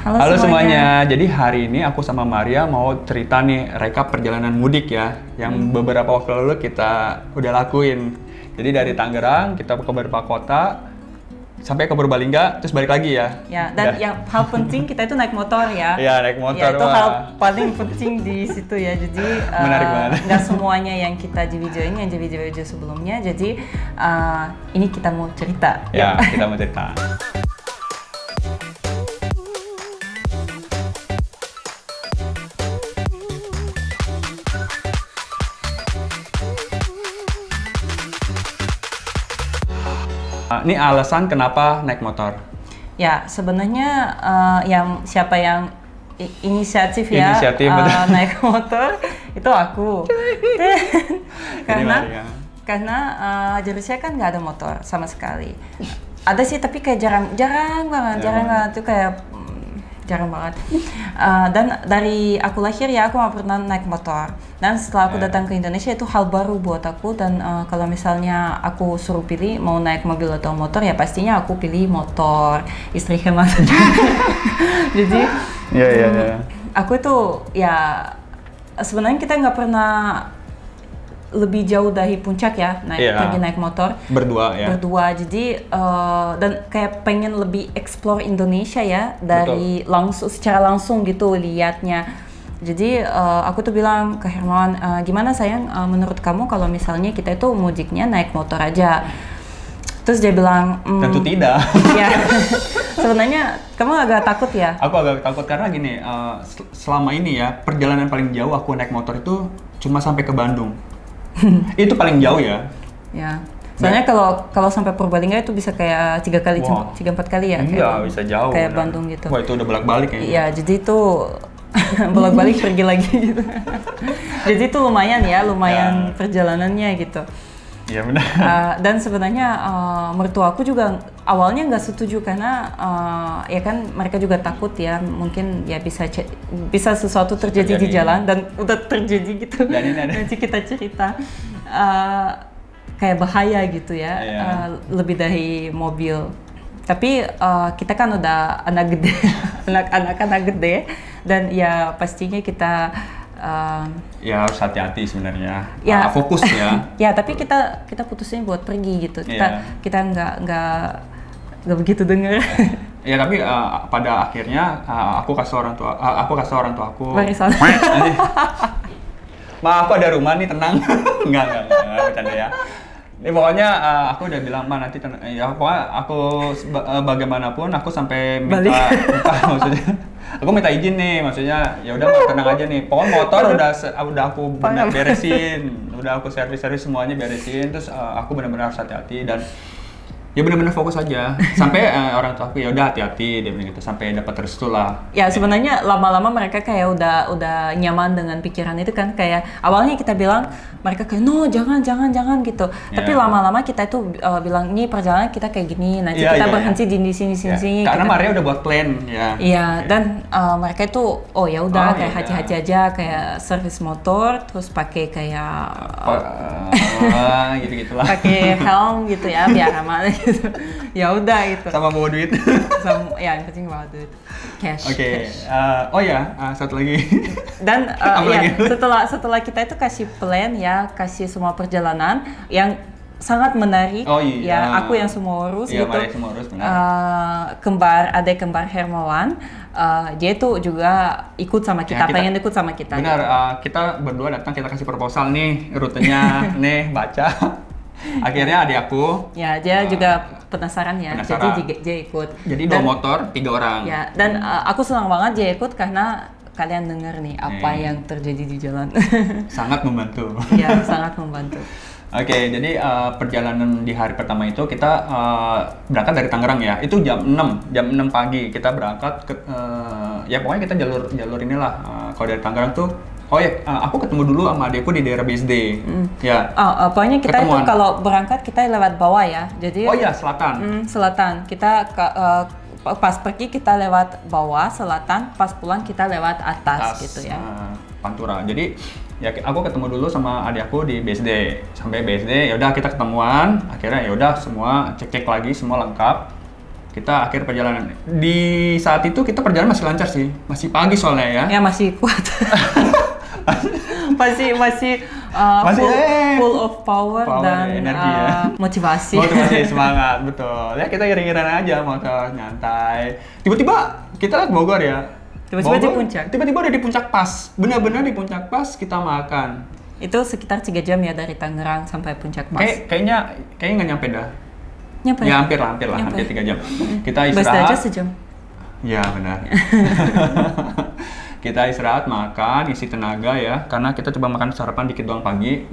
Halo semuanya. Jadi hari ini aku sama Maria mau cerita nih rekap perjalanan mudik ya, yang beberapa waktu lalu kita udah lakuin. Jadi dari Tangerang kita ke beberapa kota, sampai ke Purbalingga, terus balik lagi ya. Ya, dan yang hal penting kita itu naik motor ya. Iya, naik motor. Ya, itu hal paling penting di situ ya. Jadi menarik banget. Nggak semuanya yang kita di videoin, yang di video-video sebelumnya. Jadi ini kita mau cerita. Ya, kita mau cerita. Ini alasan kenapa naik motor? Ya, sebenarnya siapa yang inisiatif ya naik motor itu aku. karena jadi saya kan nggak ada motor sama sekali. Ada sih tapi kayak jarang banget tuh kayak jarang banget. Dan dari aku lahir ya aku nggak pernah naik motor. Dan setelah aku datang ke Indonesia itu hal baru buat aku. Dan kalau misalnya aku suruh pilih mau naik mobil atau motor ya pastinya aku pilih motor. Istri hemat. Jadi aku itu ya sebenarnya kita nggak pernah lebih jauh dari puncak ya pergi naik motor berdua. Jadi dan kayak pengen lebih explore Indonesia ya dari secara langsung gitu lihatnya. Jadi aku tuh bilang ke Hermawan, gimana sayang menurut kamu kalau misalnya kita itu mudiknya naik motor aja? Terus dia bilang tentu tidak. Ya sebenarnya kamu agak takut ya? Aku agak takut karena gini, selama ini ya perjalanan paling jauh aku naik motor itu cuma sampai ke Bandung. Itu paling jauh ya. Ya. Soalnya kalau sampai Purbalingga itu bisa kayak 3-4 kali ya. Iya, bisa jauh. Kayak Bandung gitu. Wah, itu udah bolak-balik ya. Iya, jadi itu bolak-balik pergi lagi gitu. Jadi itu lumayan perjalanannya gitu. Iya benar. Dan sebenarnya mertua aku juga awalnya nggak setuju karena ya kan mereka juga takut ya mungkin ya bisa sesuatu terjadi di jalan dan udah terjadi gitu. Dan ini ada. Nanti kita cerita kayak bahaya gitu ya, lebih dari mobil. Tapi kita kan udah anak gede, anak-anak gede dan ya pastinya kita ya harus hati-hati sebenarnya. Ya, fokus ya. Ya, tapi kita putusin buat pergi gitu. Kita nggak begitu dengar. Ya tapi pada akhirnya aku kasih orang tua aku. Ma, aku ada rumah nih, tenang. Enggak, bercanda ya. Ini pokoknya aku udah bilang nanti ya pokoknya aku bagaimanapun aku sampai minta maksudnya aku minta izin nih, maksudnya ya udah tenang aja nih. Pokoknya motor udah aku beresin, udah aku servis semuanya beresin, terus aku benar-benar harus hati-hati dan ya benar-benar fokus aja sampai orang tua aku ya udah hati-hati dia bilang gitu sampai dapat restu lah. Ya sebenarnya lama-lama mereka kayak udah nyaman dengan pikiran itu kan, kayak awalnya kita bilang mereka kayak no jangan gitu. Tapi lama-lama kita itu bilang ini perjalanan kita kayak gini nanti kita berhenti di sini. Karena Maria udah buat plan ya. Iya dan mereka itu ya udah kayak hati-hati aja kayak servis motor terus pakai kayak gitu-gitulah. Pakai helm gitu ya biar aman. Ya udah itu. Sama bawa duit. Ya yang penting bawa duit. Cash. Oke. Satu lagi. Dan setelah kita itu kasih plan ya, kasih semua perjalanan yang sangat menarik. Ya aku yang semua urus gitu. Maria semua urus benar. Adik kembar Hermawan, dia itu juga ikut sama kita, pengen ikut sama kita. Benar, kita berdua datang kita kasih proposal nih rutenya, nih baca. Akhirnya adik aku dia juga penasaran ya, jadi dia ikut. Jadi 2 motor 3 orang. Ya, dan aku senang banget dia ikut karena kalian dengar nih apa yang terjadi di jalan. Sangat membantu. Ya, sangat membantu. Oke, jadi perjalanan di hari pertama itu kita berangkat dari Tangerang ya. Itu jam 6 pagi kita berangkat ke ya pokoknya kita jalur inilah. Kalau dari Tangerang tuh aku ketemu dulu sama adekku di daerah BSD. Ya. Pokoknya kita ketemuan. Itu kalau berangkat kita lewat bawah ya. Jadi selatan. Selatan. Kita pas pergi kita lewat bawah selatan, pas pulang kita lewat atas gitu ya. Pantura. Jadi ya aku ketemu dulu sama adik aku di BSD. Sampai BSD ya udah kita ketemuan. Akhirnya ya udah semua cek lagi semua lengkap. kita akhir perjalanan. Di saat itu kita perjalanan masih lancar sih, masih pagi soalnya ya. Ya masih kuat. masih full of power dan energi, ya. motivasi. Motivasi, semangat, betul. Ya kita iring-iringan aja motor, nyantai. Tiba-tiba kita lihat Bogor ya. Tiba-tiba di puncak. Tiba-tiba udah di puncak pas. Benar-benar di puncak pas kita makan. Itu sekitar 3 jam ya dari Tangerang sampai puncak pas. Kayaknya nggak nyampe dah. Nyampe. Ya hampir lah, hampir 3 jam. Kita Bus istirahat. aja sejam. Ya benar. Kita istirahat, makan, isi tenaga ya. Karena kita coba makan sarapan dikit doang pagi.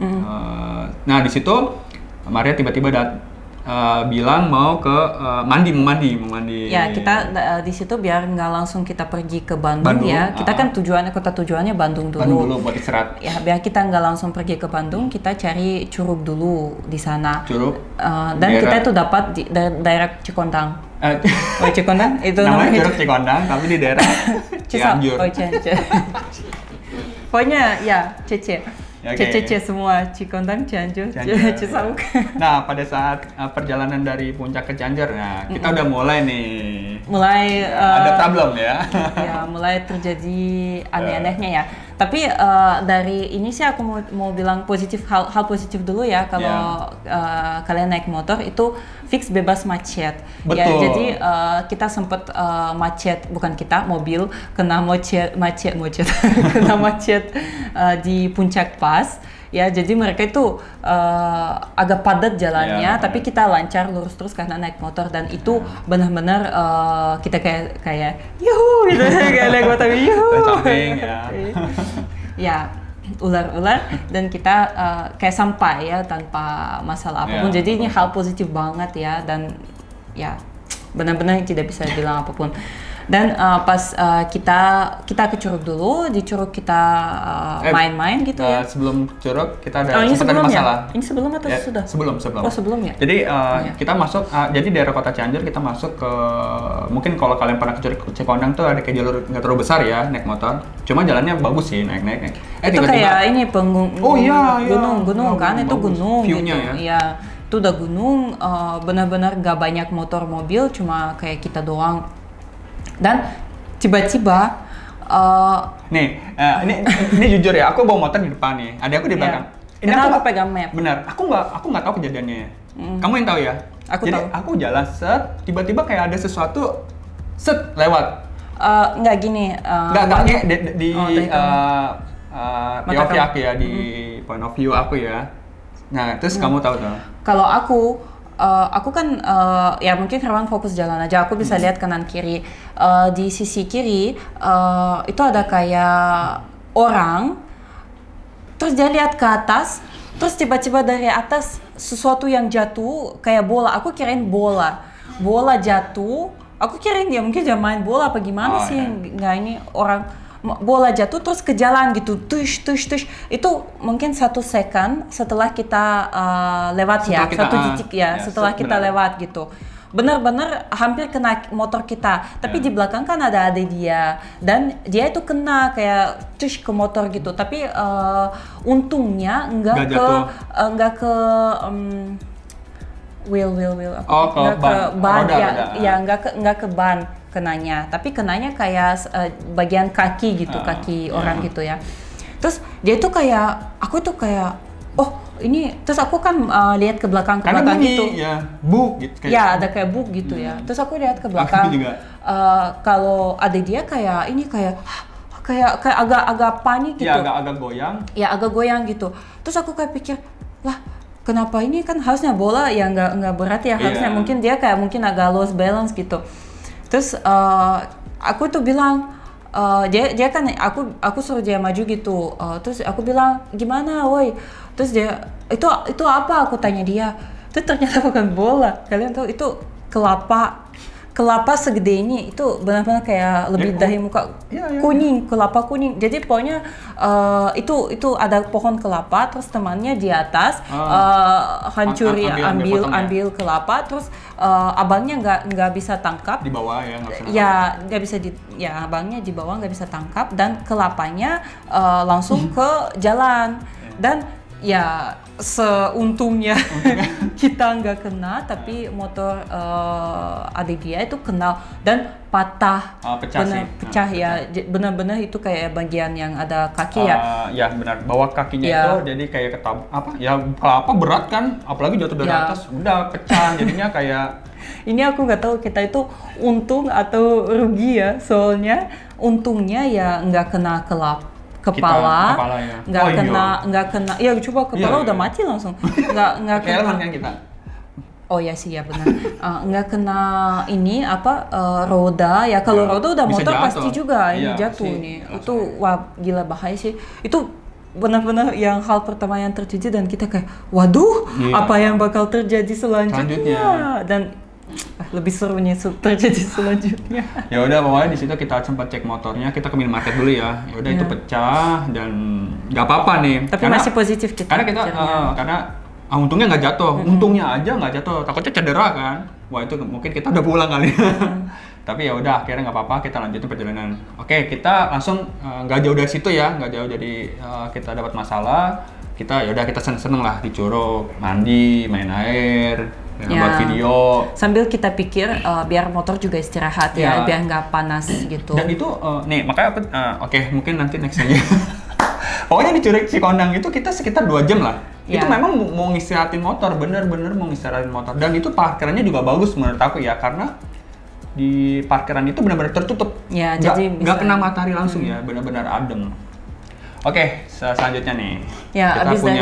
Nah di situ Maria tiba-tiba bilang mau ke mandi. Ya kita di situ biar nggak langsung kita pergi ke Bandung ya. Kita kan kota tujuannya Bandung dulu. Bandung dulu buat istirahat. Ya biar kita nggak langsung pergi ke Bandung, kita cari Curug dulu di sana. Curug. Dan kita itu dapat di daerah Cikondang. Cikondang itu namanya Curug Cikondang, tapi di daerah Cianjur. Cianjur. Pokoknya ya Cece. Okay. Cece semua, Cikondang, Cianjur, Cisauk. Nah, pada saat perjalanan dari puncak ke Cianjur, nah kita udah mulai nih. Ada problem ya. Ya, mulai terjadi aneh-anehnya ya. Tapi dari ini sih aku mau bilang hal positif dulu ya kalau kalian naik motor itu fix bebas macet. Betul. Ya, jadi kita sempat mobil kena macet kena macet di puncak pas. Ya, jadi mereka itu agak padat jalannya, tapi kita lancar lurus terus karena naik motor dan itu benar-benar kita kayak yuhu gitu kayak naik motor yuhu. Ya, ular-ular dan kita kayak sampai ya tanpa masalah apapun. Jadi ini hal positif banget ya dan ya benar-benar tidak bisa bilang apapun. Dan pas kita ke Curug dulu, di Curug kita main-main gitu ya. Sebelum Curug kita ada ini sempat ada masalah. Ya? Ini sebelum atau sudah? Sebelum. Oh sebelum ya? Jadi kita masuk, jadi daerah kota Cianjur kita masuk ke, mungkin kalau kalian pernah ke Curug Cikondang tuh ada kayak jalur nggak terlalu besar ya naik motor. Cuma jalannya bagus sih naik. Itu kayak ini gunung kan, bagus. Itu gunung View-nya gitu. Ya. Itu udah gunung, benar-benar nggak banyak motor mobil, cuma kayak kita doang. Dan tiba-tiba ini jujur ya, aku bawa motor di depan nih, ada aku di belakang. Ini aku pegang map. Benar, aku nggak tahu kejadiannya. Kamu yang tahu ya? Jadi tahu. aku jalan tiba-tiba kayak ada sesuatu lewat. Nggak gini. Nggak di POV aku ya, di point of view aku ya. Nah, terus kamu tahu tuh? Kalau aku kan ya mungkin Herwan fokus jalan aja, aku bisa lihat kanan kiri. Di sisi kiri itu ada kayak orang, terus dia lihat ke atas, terus tiba-tiba dari atas sesuatu yang jatuh kayak bola. Aku kirain bola jatuh. Aku kirain dia mungkin jangan main bola apa gimana sih? Nggak, ini orang bola jatuh terus ke jalan gitu, tush. Itu mungkin 1 second setelah kita lewat setelah ya, satu titik ya, setelah kita lewat gitu. Benar-benar hampir kena motor kita, tapi di belakang kan ada dia dan dia itu kena kayak tush ke motor gitu. Tapi untungnya nggak ke wheel nggak ke ban ya nggak ke ban kenanya, tapi kenanya kayak bagian kaki gitu, kaki orang gitu ya. Terus dia itu kayak, aku tuh kayak, oh ini, terus aku kan lihat ke belakang gitu. Ya, buk gitu. Ya ada kayak buk gitu ya. Terus aku lihat ke belakang. Kalau ada dia kayak ini kayak agak panik gitu. Ya agak goyang. Ya agak goyang gitu. Terus aku kayak pikir, lah kenapa ini kan harusnya bola ya nggak berat ya, harusnya mungkin dia kayak mungkin agak lost balance gitu. Terus aku tuh bilang, dia kan aku suruh dia maju gitu. Terus aku bilang gimana, woi. Terus dia itu apa? Aku tanya dia. Itu ternyata bukan bola. Kalian tahu itu kelapa segede ini, itu benar-benar kayak lebih dari muka kuning, kelapa kuning. Jadi pokoknya itu ada pohon kelapa, terus temannya di atas ambil kelapa, terus abangnya nggak bisa tangkap. Di bawah ya nggak bisa. Ya nggak bisa abangnya di bawah nggak bisa tangkap dan kelapanya langsung ke jalan dan ya seuntungnya kita nggak kena, tapi motor adik dia itu kena dan patah, pecah sih. Pecah ya, benar-benar itu kayak bagian yang ada kaki ya. Ya benar, bawah kakinya itu jadi kayak apa berat kan, apalagi jatuh dari atas, udah pecah jadinya kayak. Ini aku nggak tahu kita itu untung atau rugi ya, soalnya untungnya ya nggak kena kepala ya. nggak kena ya coba kepala udah mati langsung nggak kena kan kita. Oh ya sih ya benar. Nggak kena ini roda ya, kalau roda udah motor jatuh. Pasti juga ini jatuh nih itu wah gila bahaya sih itu, benar-benar yang hal pertama yang terjadi dan kita kayak waduh apa yang bakal terjadi selanjutnya. Dan lebih serunya terjadi selanjutnya. Ya udah pokoknya di situ kita sempat cek motornya, kita ke minimarket dulu ya. Ya udah itu pecah dan nggak apa-apa nih. Tapi masih positif kita. Karena kita untungnya nggak jatuh, untungnya aja nggak jatuh. Takutnya cedera kan. Wah itu mungkin kita udah pulang kali. Tapi ya udah akhirnya nggak apa-apa, kita lanjutin perjalanan. Oke, kita langsung nggak jauh dari situ ya, nggak jauh dari kita dapat masalah. Kita ya udah kita seneng-seneng lah di Curug, mandi, main air. Buat video sambil kita pikir biar motor juga istirahat ya biar nggak panas gitu. Dan itu nih makanya aku mungkin nanti next aja. Pokoknya di Curug Cikondang itu kita sekitar 2 jam lah. Itu memang mau ngistirahatin motor, bener-bener mau ngistirahatin motor. Dan itu parkirannya juga bagus menurut aku ya, karena di parkiran itu benar-benar tertutup. Ya, jadi nggak kena matahari langsung ya, benar-benar adem. Oke, selanjutnya nih. Ya, abis dari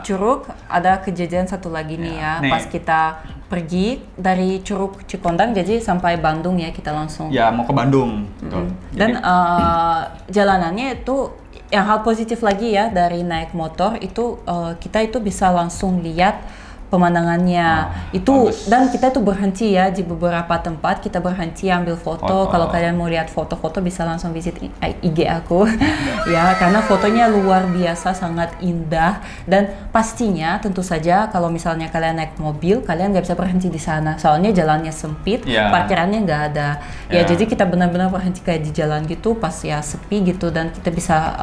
Curug ada kejadian satu lagi nih ya. Pas kita pergi dari Curug Cikondang, jadi sampai Bandung ya kita langsung. Ya, mau ke Bandung. Dan jalanannya itu, yang hal positif lagi ya dari naik motor itu kita itu bisa langsung lihat pemandangannya itu bagus. Dan kita tuh berhenti ya di beberapa tempat, kita berhenti ambil foto. Kalau kalian mau lihat foto-foto bisa langsung visit IG aku ya, karena fotonya luar biasa sangat indah. Dan pastinya tentu saja kalau misalnya kalian naik mobil kalian nggak bisa berhenti di sana, soalnya jalannya sempit, parkirannya nggak ada ya. Jadi kita benar-benar berhenti kayak di jalan gitu pas ya sepi gitu, dan kita bisa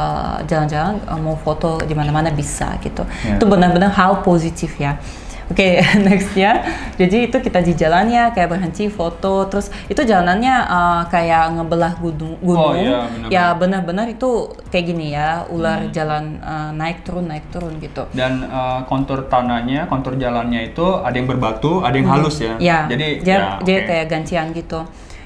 jalan-jalan mau foto di mana-mana bisa gitu. Itu benar-benar hal positif ya. Oke, next ya. Jadi itu kita di jalannya kayak berhenti foto, terus itu jalanannya kayak ngebelah gunung. Ya benar-benar itu kayak gini ya, ular jalan naik turun gitu. Dan kontur tanahnya, kontur jalannya itu ada yang berbatu, ada yang halus ya. Jadi dia kayak gantian gitu.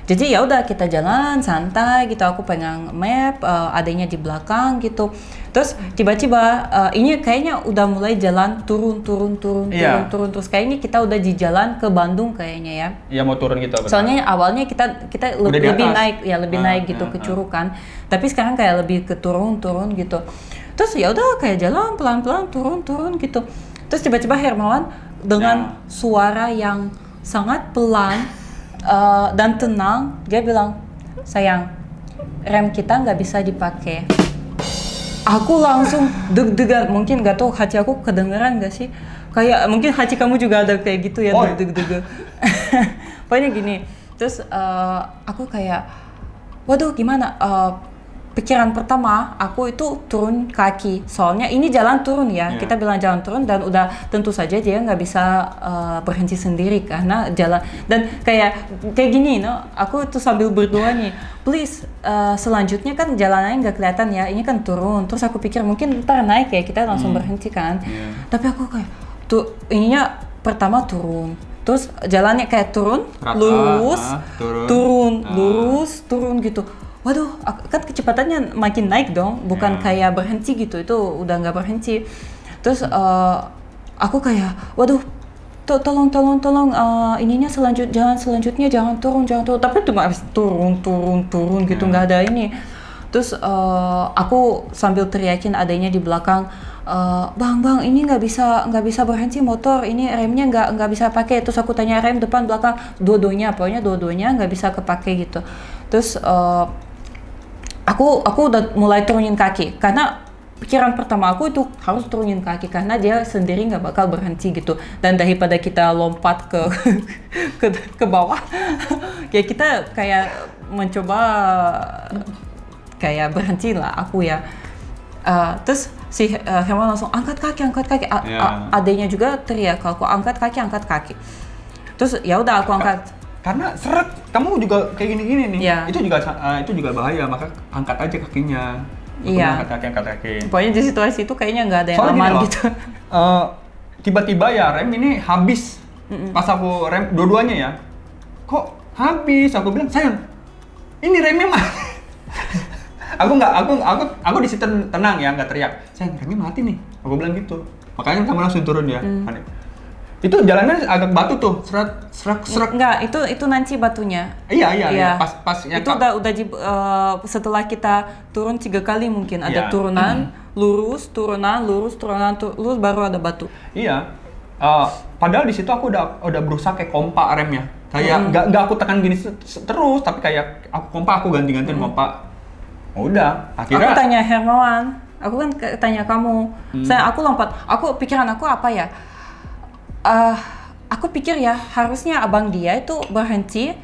Jadi ya udah kita jalan santai gitu, aku pegang map, adanya di belakang gitu. Terus tiba-tiba ini kayaknya udah mulai jalan turun terus kayaknya kita udah di jalan ke Bandung kayaknya ya. Iya mau turun gitu. Soalnya awalnya kita lebih naik ya, naik gitu ke Curug kan. Tapi sekarang kayak lebih ke turun gitu. Terus ya udah kayak jalan pelan-pelan turun gitu. Terus tiba-tiba Hermawan dengan suara yang sangat pelan dan tenang, dia bilang, sayang, rem kita nggak bisa dipakai. Aku langsung deg-degan, mungkin nggak tahu hati aku kedengeran nggak sih? Kayak mungkin hati kamu juga ada kayak gitu ya, deg-degan. Pokoknya gini, terus aku kayak, waduh gimana? Pikiran pertama aku itu turun kaki, soalnya ini jalan turun ya, kita bilang jalan turun dan udah tentu saja dia nggak bisa berhenti sendiri karena jalan. Dan kayak gini aku tuh sambil berdoa nih, please selanjutnya kan jalanannya nggak kelihatan ya, ini kan turun. Terus aku pikir mungkin ntar naik ya, kita langsung berhenti kan. Tapi aku kayak tuh ininya pertama turun, terus jalannya kayak turun, lurus, turun gitu. Waduh, kan kecepatannya makin naik dong, bukan kayak berhenti gitu, itu udah nggak berhenti. Terus aku kayak, waduh, tolong, ininya jalan selanjutnya jangan turun, tapi cuma habis turun gitu, nggak ada ini. Terus aku sambil teriakin adanya di belakang, bang, ini nggak bisa berhenti motor, ini remnya nggak bisa pakai. Terus aku tanya rem depan belakang, dua-duanya nggak bisa kepake gitu. Terus aku udah mulai turunin kaki karena pikiran pertama aku itu harus turunin kaki karena dia sendiri nggak bakal berhenti gitu. Dan daripada kita lompat ke bawah, ya kita kayak mencoba kayak berhenti lah aku ya. Terus si Herman langsung angkat kaki. Adanya juga teriak kalau aku angkat kaki. Terus ya udah aku angkat. Karena seret, kamu juga kayak gini-gini nih. Iya. Itu juga bahaya, maka angkat aja kakinya. Iya. Angkat kaki. Pokoknya di situasi itu kayaknya nggak ada yang Soalnya aman gini loh, gitu. Tiba-tiba ya rem ini habis. Pas aku rem dua-duanya ya. Kok habis? Aku bilang, "Sayang, ini remnya mah." aku di situ tenang ya, nggak teriak. "Sayang, remnya mati nih." Aku bilang gitu. Makanya kamu langsung turun ya. Panik. Itu jalannya agak batu tuh, serak. Enggak, itu nanti batunya. Iya. Pas ya, itu udah setelah kita turun 3 kali mungkin ada turunan, lurus, baru ada batu. Iya. Padahal di situ aku udah berusaha kayak kompak remnya. Kayak nggak aku tekan gini terus, tapi kayak aku kompak, aku ganti-gantiin kompak. Udah, akhirnya aku tanya Hermawan, aku kan tanya kamu. Aku lompat. Pikiran aku apa ya? Aku pikir ya harusnya abang dia itu berhenti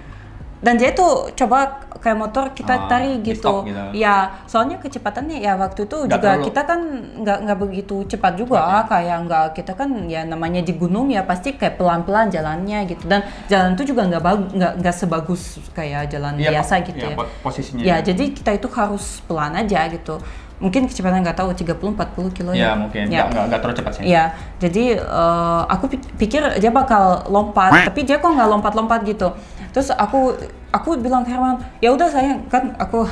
dan dia tuh coba kayak motor kita tarik gitu. Ya, soalnya kecepatannya ya waktu itu nggak juga terlalu. kita kan nggak begitu cepat juga, kayak nggak, kita kan ya namanya di gunung ya pasti kayak pelan-pelan jalannya gitu, dan jalan itu juga nggak sebagus kayak jalan biasa gitu ya. Posisinya. Ya, jadi kita itu harus pelan aja gitu. Mungkin kecepatan nggak tahu 30-40 kilo ya. Mungkin nggak terlalu cepat sih. Ya, jadi aku pikir dia bakal lompat, tapi dia kok nggak lompat-lompat gitu. Terus aku bilang ke Herman, ya udah sayang, kan aku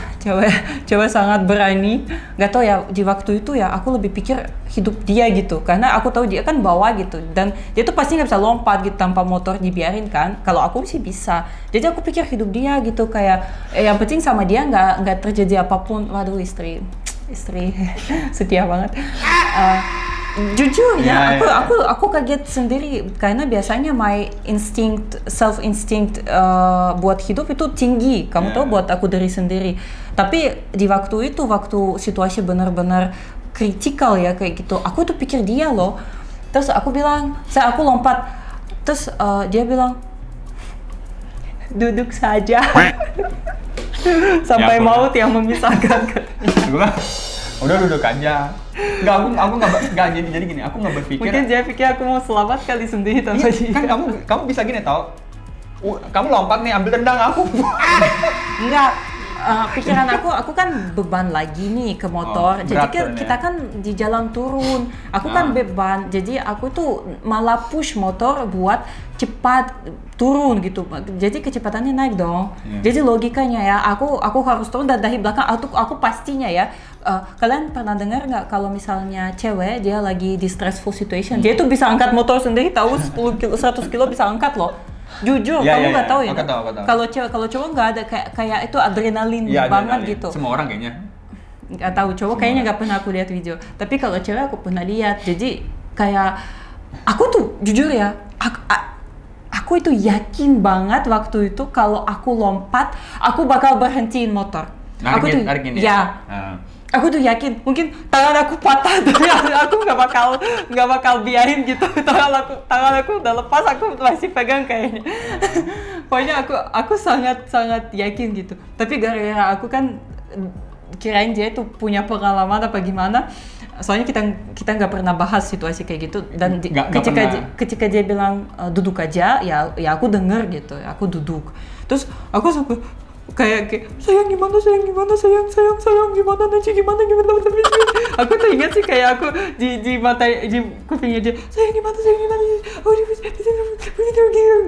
cewek sangat berani. Nggak tahu ya di waktu itu ya aku lebih pikir hidup dia gitu, karena aku tahu dia kan bawa gitu dan dia tuh pasti nggak bisa lompat gitu tanpa motor dibiarin kan. Kalau aku sih bisa. Jadi aku pikir hidup dia gitu, kayak yang penting sama dia nggak terjadi apapun. Waduh, istri setia banget. Jujur ya, aku kaget sendiri karena biasanya self instinct buat hidup itu tinggi. Kamu tahu, buat aku dari sendiri. Tapi di waktu situasi benar-benar kritikal ya kayak gitu, aku tuh pikir dia loh. Terus aku bilang, aku lompat. Terus dia bilang, duduk saja. Sampai maut yang memisahkan. Udah duduk aja. Aku nggak jadi gini. Aku nggak berpikir. Mungkin dia pikir aku mau selamat kali sendiri tanpa dia. Kan kamu bisa gini tau. Kamu lompat nih, ambil tendang aku. Enggak. Pikiran aku kan beban lagi nih ke motor. Jadi kita kan di jalan turun. Aku kan beban. Jadi aku tuh malah push motor buat cepat turun gitu. Jadi kecepatannya naik dong. Jadi logikanya ya, aku harus turun dan dari belakang aku pastinya ya. Kalian pernah dengar nggak kalau misalnya cewek dia lagi di stressful situation, dia tuh bisa angkat motor sendiri, tahu 10 kilo, 100 kilo bisa angkat loh. Jujur, kamu nggak tahu ya? Aku tahu. Kalau cowok nggak ada kayak itu adrenalin banget gitu. Semua orang kayaknya. Nggak tahu, cowok kayaknya nggak pernah aku lihat video. Tapi kalau cewek aku pernah lihat. Jadi kayak aku tuh jujur ya, aku itu yakin banget waktu itu kalau aku lompat, aku bakal berhentiin motor. Narik gini. Ya. Aku tuh yakin, mungkin tangan aku patah, tapi aku nggak bakal biarin gitu. Tangan aku udah lepas, aku masih pegang kayaknya. Pokoknya aku sangat yakin gitu. Tapi gara-gara aku kan kirain dia tuh punya pengalaman apa gimana. Soalnya kita nggak pernah bahas situasi kayak gitu. Dan ketika dia bilang duduk aja, ya aku denger gitu. Aku duduk. Terus aku sampai kayak sayang gimana nanti gimana. Aku tuh ingat sih kayak aku di mata, di kupingnya dia, sayang gimana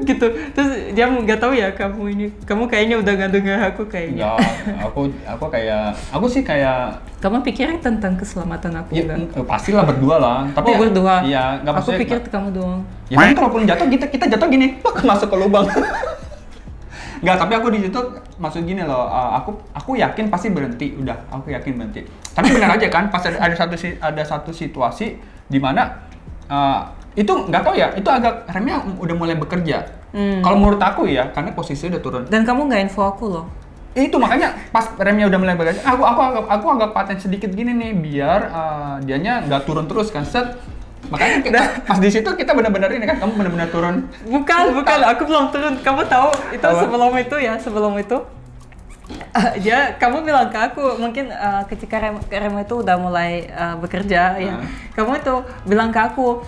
gitu. Terus dia nggak tahu ya kamu kayaknya udah nggak dengar aku kayaknya. Aku sih kayak kamu pikirin tentang keselamatan aku nggak? Pastilah berdua lah. Tapi berdua. Iya, aku pikir kamu doang. Ya kan kalaupun jatuh kita jatuh gini, masuk ke lubang. Nggak, tapi aku di situ maksud gini loh, aku yakin pasti berhenti, aku yakin berhenti. Tapi benar aja kan, pas ada satu situasi di mana itu nggak tahu ya, itu agak remnya udah mulai bekerja. Kalau menurut aku ya, karena posisinya udah turun. Dan kamu nggak info aku loh. Itu makanya pas remnya udah mulai bekerja, aku agak paten sedikit gini nih, biar dianya nggak turun terus kan, set. Makanya pas di situ kita benar-benar ini kan, kamu benar-benar turun. Bukan, aku belum turun. Kamu tahu itu sebelum itu Kamu bilang ke aku mungkin ketika Remo itu udah mulai bekerja ya, kamu itu bilang ke aku,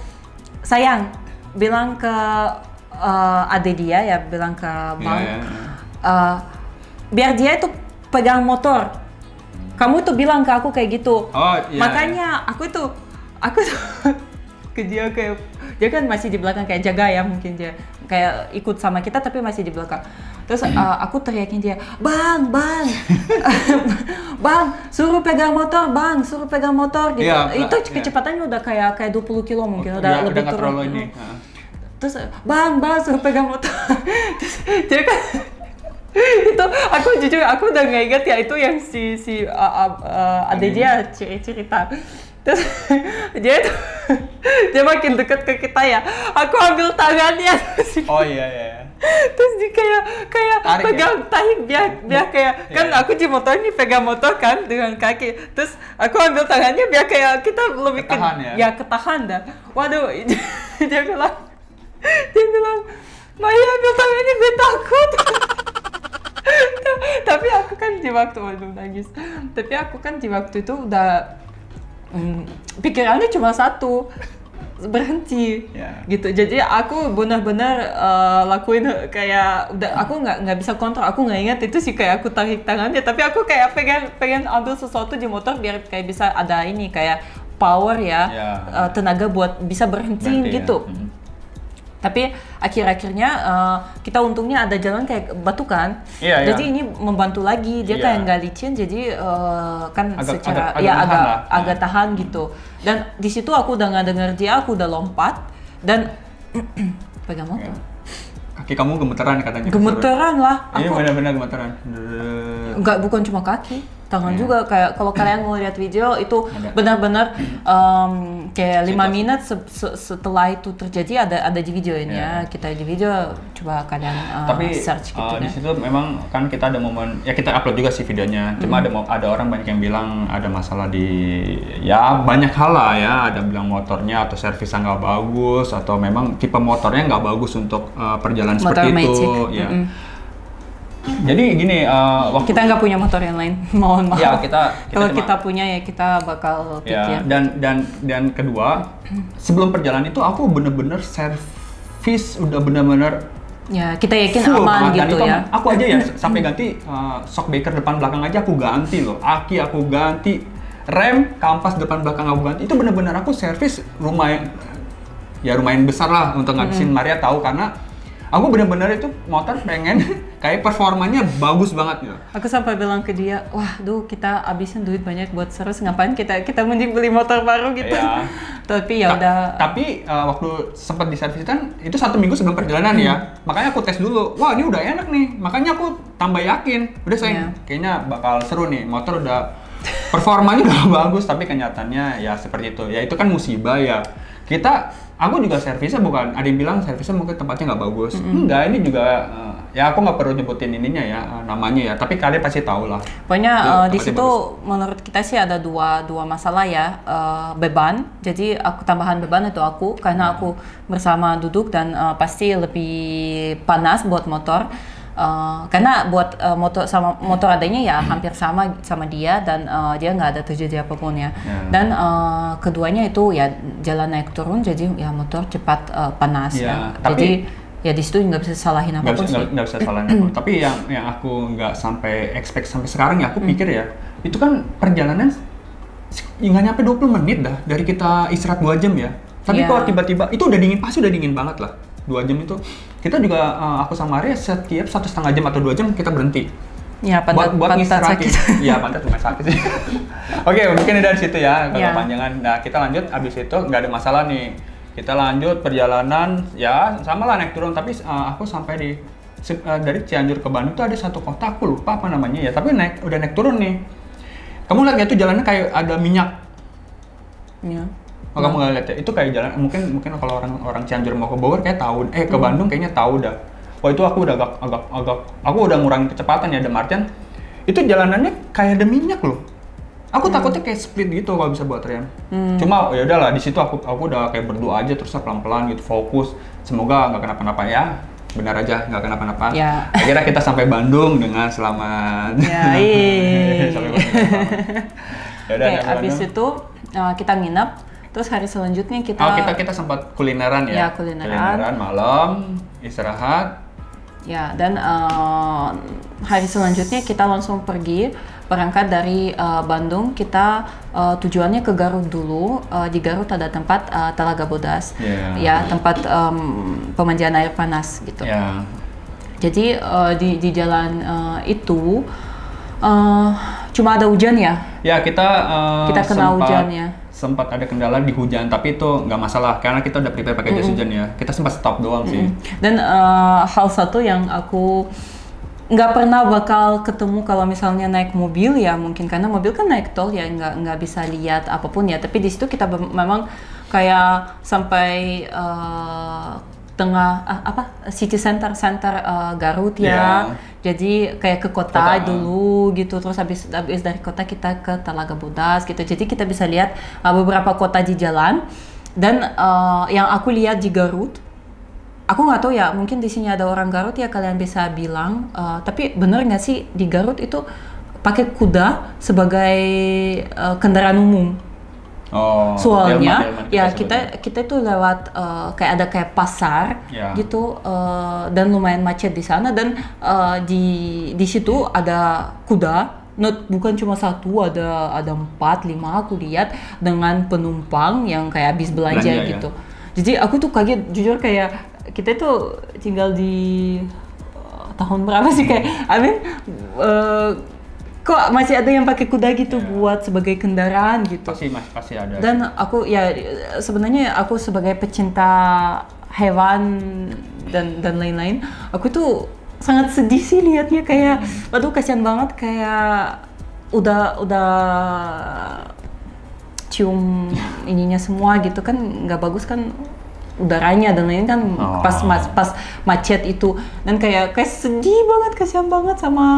sayang, bilang ke adik dia ya, bilang ke Bang, biar dia itu pegang motor. Kamu tuh bilang ke aku kayak gitu. Makanya aku tuh ke dia kayak, dia kan masih di belakang kayak jaga ya, mungkin dia kayak ikut sama kita tapi masih di belakang. Terus aku teriakin dia, bang, bang, suruh pegang motor, bang, suruh pegang motor gitu. Itu kecepatannya udah kayak 20 kilo mungkin, udah lebih turun. Terus bang, suruh pegang motor. Terus dia kan itu aku jujur aku udah nggak ingat ya itu yang si adik dia cerita. Terus dia makin dekat ke kita ya. Aku ambil tangannya. Terus dia kayak pegang tarik biar kayak kan aku di motor ini pegang motor kan dengan kaki. Terus aku ambil tangannya biar kayak kita lebih ketahan dah. Waduh, dia bilang, Maya ambil tangannya, gue takut. Tapi aku kan di waktu nangis. Tapi aku kan di waktu itu udah pikirannya cuma satu, berhenti gitu. Jadi aku benar-benar lakuin kayak udah, aku nggak bisa kontrol, aku nggak ingat itu sih, kayak aku tarik tangannya, tapi aku kayak pengen ambil sesuatu di motor biar kayak bisa ada ini kayak power tenaga buat bisa berhenti gitu. Tapi akhir-akhirnya kita untungnya ada jalan kayak batu kan, jadi ini membantu lagi, dia kayak nggak licin, jadi kan agak tahan gitu. Dan di situ aku udah nggak dengar dia, aku udah lompat dan pegang motor. Kaki kamu gemeteran katanya. Gemeteran lah. Iya benar-benar gemeteran. Enggak, bukan cuma kaki, tangan juga. Kayak kalau kalian mau lihat video itu benar-benar kayak 5 menit setelah itu terjadi ada di video ini ya. Kita di video coba kalian search gitu. Tapi di situ memang kan kita ada momen ya, kita upload juga sih videonya. Cuma ada orang banyak yang bilang ada masalah di banyak hal lah ya. Ada bilang motornya atau servisnya nggak bagus, atau memang tipe motornya nggak bagus untuk perjalanan seperti itu. Ya. Jadi gini, kita nggak punya motor yang lain, mohon maaf. Ya, kalau kita punya ya kita bakal pikir. Dan kedua, sebelum perjalanan itu aku bener-bener servis udah bener-bener. Ya, kita yakin aman gitu ya. Aku aja ya sampai ganti shock breaker depan belakang aja aku ganti loh, aki aku ganti, rem, kampas depan belakang aku ganti. Itu bener-bener aku servis lumayan besar lah untuk ngabisin. Maria tahu karena aku bener-bener itu motor pengen kayak performanya bagus banget gitu. Aku sampai bilang ke dia, kita abisin duit banyak buat servis, ngapain kita mending beli motor baru gitu. Tapi ya udah. Tapi waktu sempat diservis kan itu 1 minggu sebelum perjalanan ya. Makanya aku tes dulu. Wah, ini udah enak nih. Makanya aku tambah yakin. Udah kayaknya bakal seru nih. Motor udah performanya udah bagus, tapi kenyataannya ya seperti itu. Ya itu kan musibah ya. Aku juga servisnya bukan, ada yang bilang servisnya mungkin tempatnya nggak bagus. Enggak, ini juga ya aku nggak perlu nyebutin ininya ya, namanya ya, tapi kalian pasti tahu lah. Pokoknya di situ menurut kita sih ada dua masalah ya, beban. Jadi tambahan beban itu karena aku bersama duduk dan pasti lebih panas buat motor. Karena buat motor adanya ya hampir sama dia, dan dia nggak ada terjadi apapun ya. Dan keduanya itu ya jalan naik turun, jadi ya motor cepat panas ya. Jadi ya di situ nggak bisa salahin apapun sih. Nggak bisa salahin apapun. Tapi yang aku nggak sampai expect sampai sekarang ya, aku pikir ya itu kan perjalanan nggak nyampe 20 menit dah dari kita istirahat 2 jam ya. Tapi kalau tiba-tiba itu udah dingin, pasti udah dingin banget lah. 2 jam itu kita juga aku sama Maria setiap 1,5 jam atau 2 jam kita berhenti. Ya, pantat sakit. Iya, pantat lumayan sakit sih. Oke, mungkin dari situ ya kepanjangan. Nah, kita lanjut, abis itu nggak ada masalah nih. Kita lanjut perjalanan ya sama lah naik turun, tapi aku sampai dari Cianjur ke Bandung tuh ada satu kota, aku lupa apa namanya ya, tapi udah naik turun nih. Kamu lihat ya tuh jalannya kayak ada minyak. Iya. Oh, kamu nggak lihat ya? Itu kayak jalan, mungkin kalau orang Cianjur mau ke Bogor kayak tahu, ke Bandung kayaknya tahu dah. Wah, itu aku udah agak aku udah ngurangin kecepatan ya, dalam artian itu jalanannya kayak ada minyak loh. Aku takutnya kayak split gitu kalau bisa buat rem. Cuma ya udahlah, di situ aku udah kayak berdoa aja terus pelan-pelan gitu, fokus. Semoga nggak kenapa-napa ya. benar aja nggak kenapa-napa. Ya. Akhirnya kita sampai Bandung dengan selamat. Ya, Sampai Bandung selamat. Yaudah, Oke, sampai abis Bandung. itu kita nginep, terus hari selanjutnya kita kita sempat kulineran ya. Ya, kulineran. Malam, istirahat. Ya, dan hari selanjutnya kita langsung pergi berangkat dari Bandung. Kita tujuannya ke Garut dulu. Di Garut ada tempat Telaga Bodas, ya tempat pemandian air panas gitu. Ya. Jadi di jalan itu cuma ada hujan ya. Ya, kita kena hujan ya. Sempat ada kendala di hujan, tapi itu nggak masalah karena kita udah prepare pakai jas hujan ya. Kita sempat stop doang sih. Dan hal satu yang aku nggak pernah bakal ketemu kalau misalnya naik mobil ya, mungkin karena mobil kan naik tol ya, nggak bisa lihat apapun ya. Tapi di situ kita memang kayak sampai tengah city center Garut ya. Jadi kayak ke kota dulu gitu, terus habis dari kota kita ke Telaga Bodas gitu. Jadi kita bisa lihat beberapa kota di jalan. Dan yang aku lihat di Garut, aku nggak tahu ya, mungkin di sini ada orang Garut ya, kalian bisa bilang. Tapi bener nggak sih di Garut itu pakai kuda sebagai kendaraan umum? Soalnya ya kita itu lewat kayak ada kayak pasar gitu, dan lumayan macet di sana, dan di situ ada kuda, bukan cuma satu, ada 4, 5 aku lihat dengan penumpang yang kayak habis belanja gitu. Jadi aku tuh kaget jujur, kayak kita itu tinggal di tahun berapa sih, kayak kok masih ada yang pakai kuda gitu buat sebagai kendaraan gitu. Pasti ada. Dan aku ya sebenarnya aku sebagai pecinta hewan dan lain-lain, aku tuh sangat sedih sih lihatnya, kayak aduh kasihan banget, kayak udah cium ininya semua gitu kan, nggak bagus kan udaranya dan lain kan pas macet itu, dan kayak sedih banget, kasihan banget sama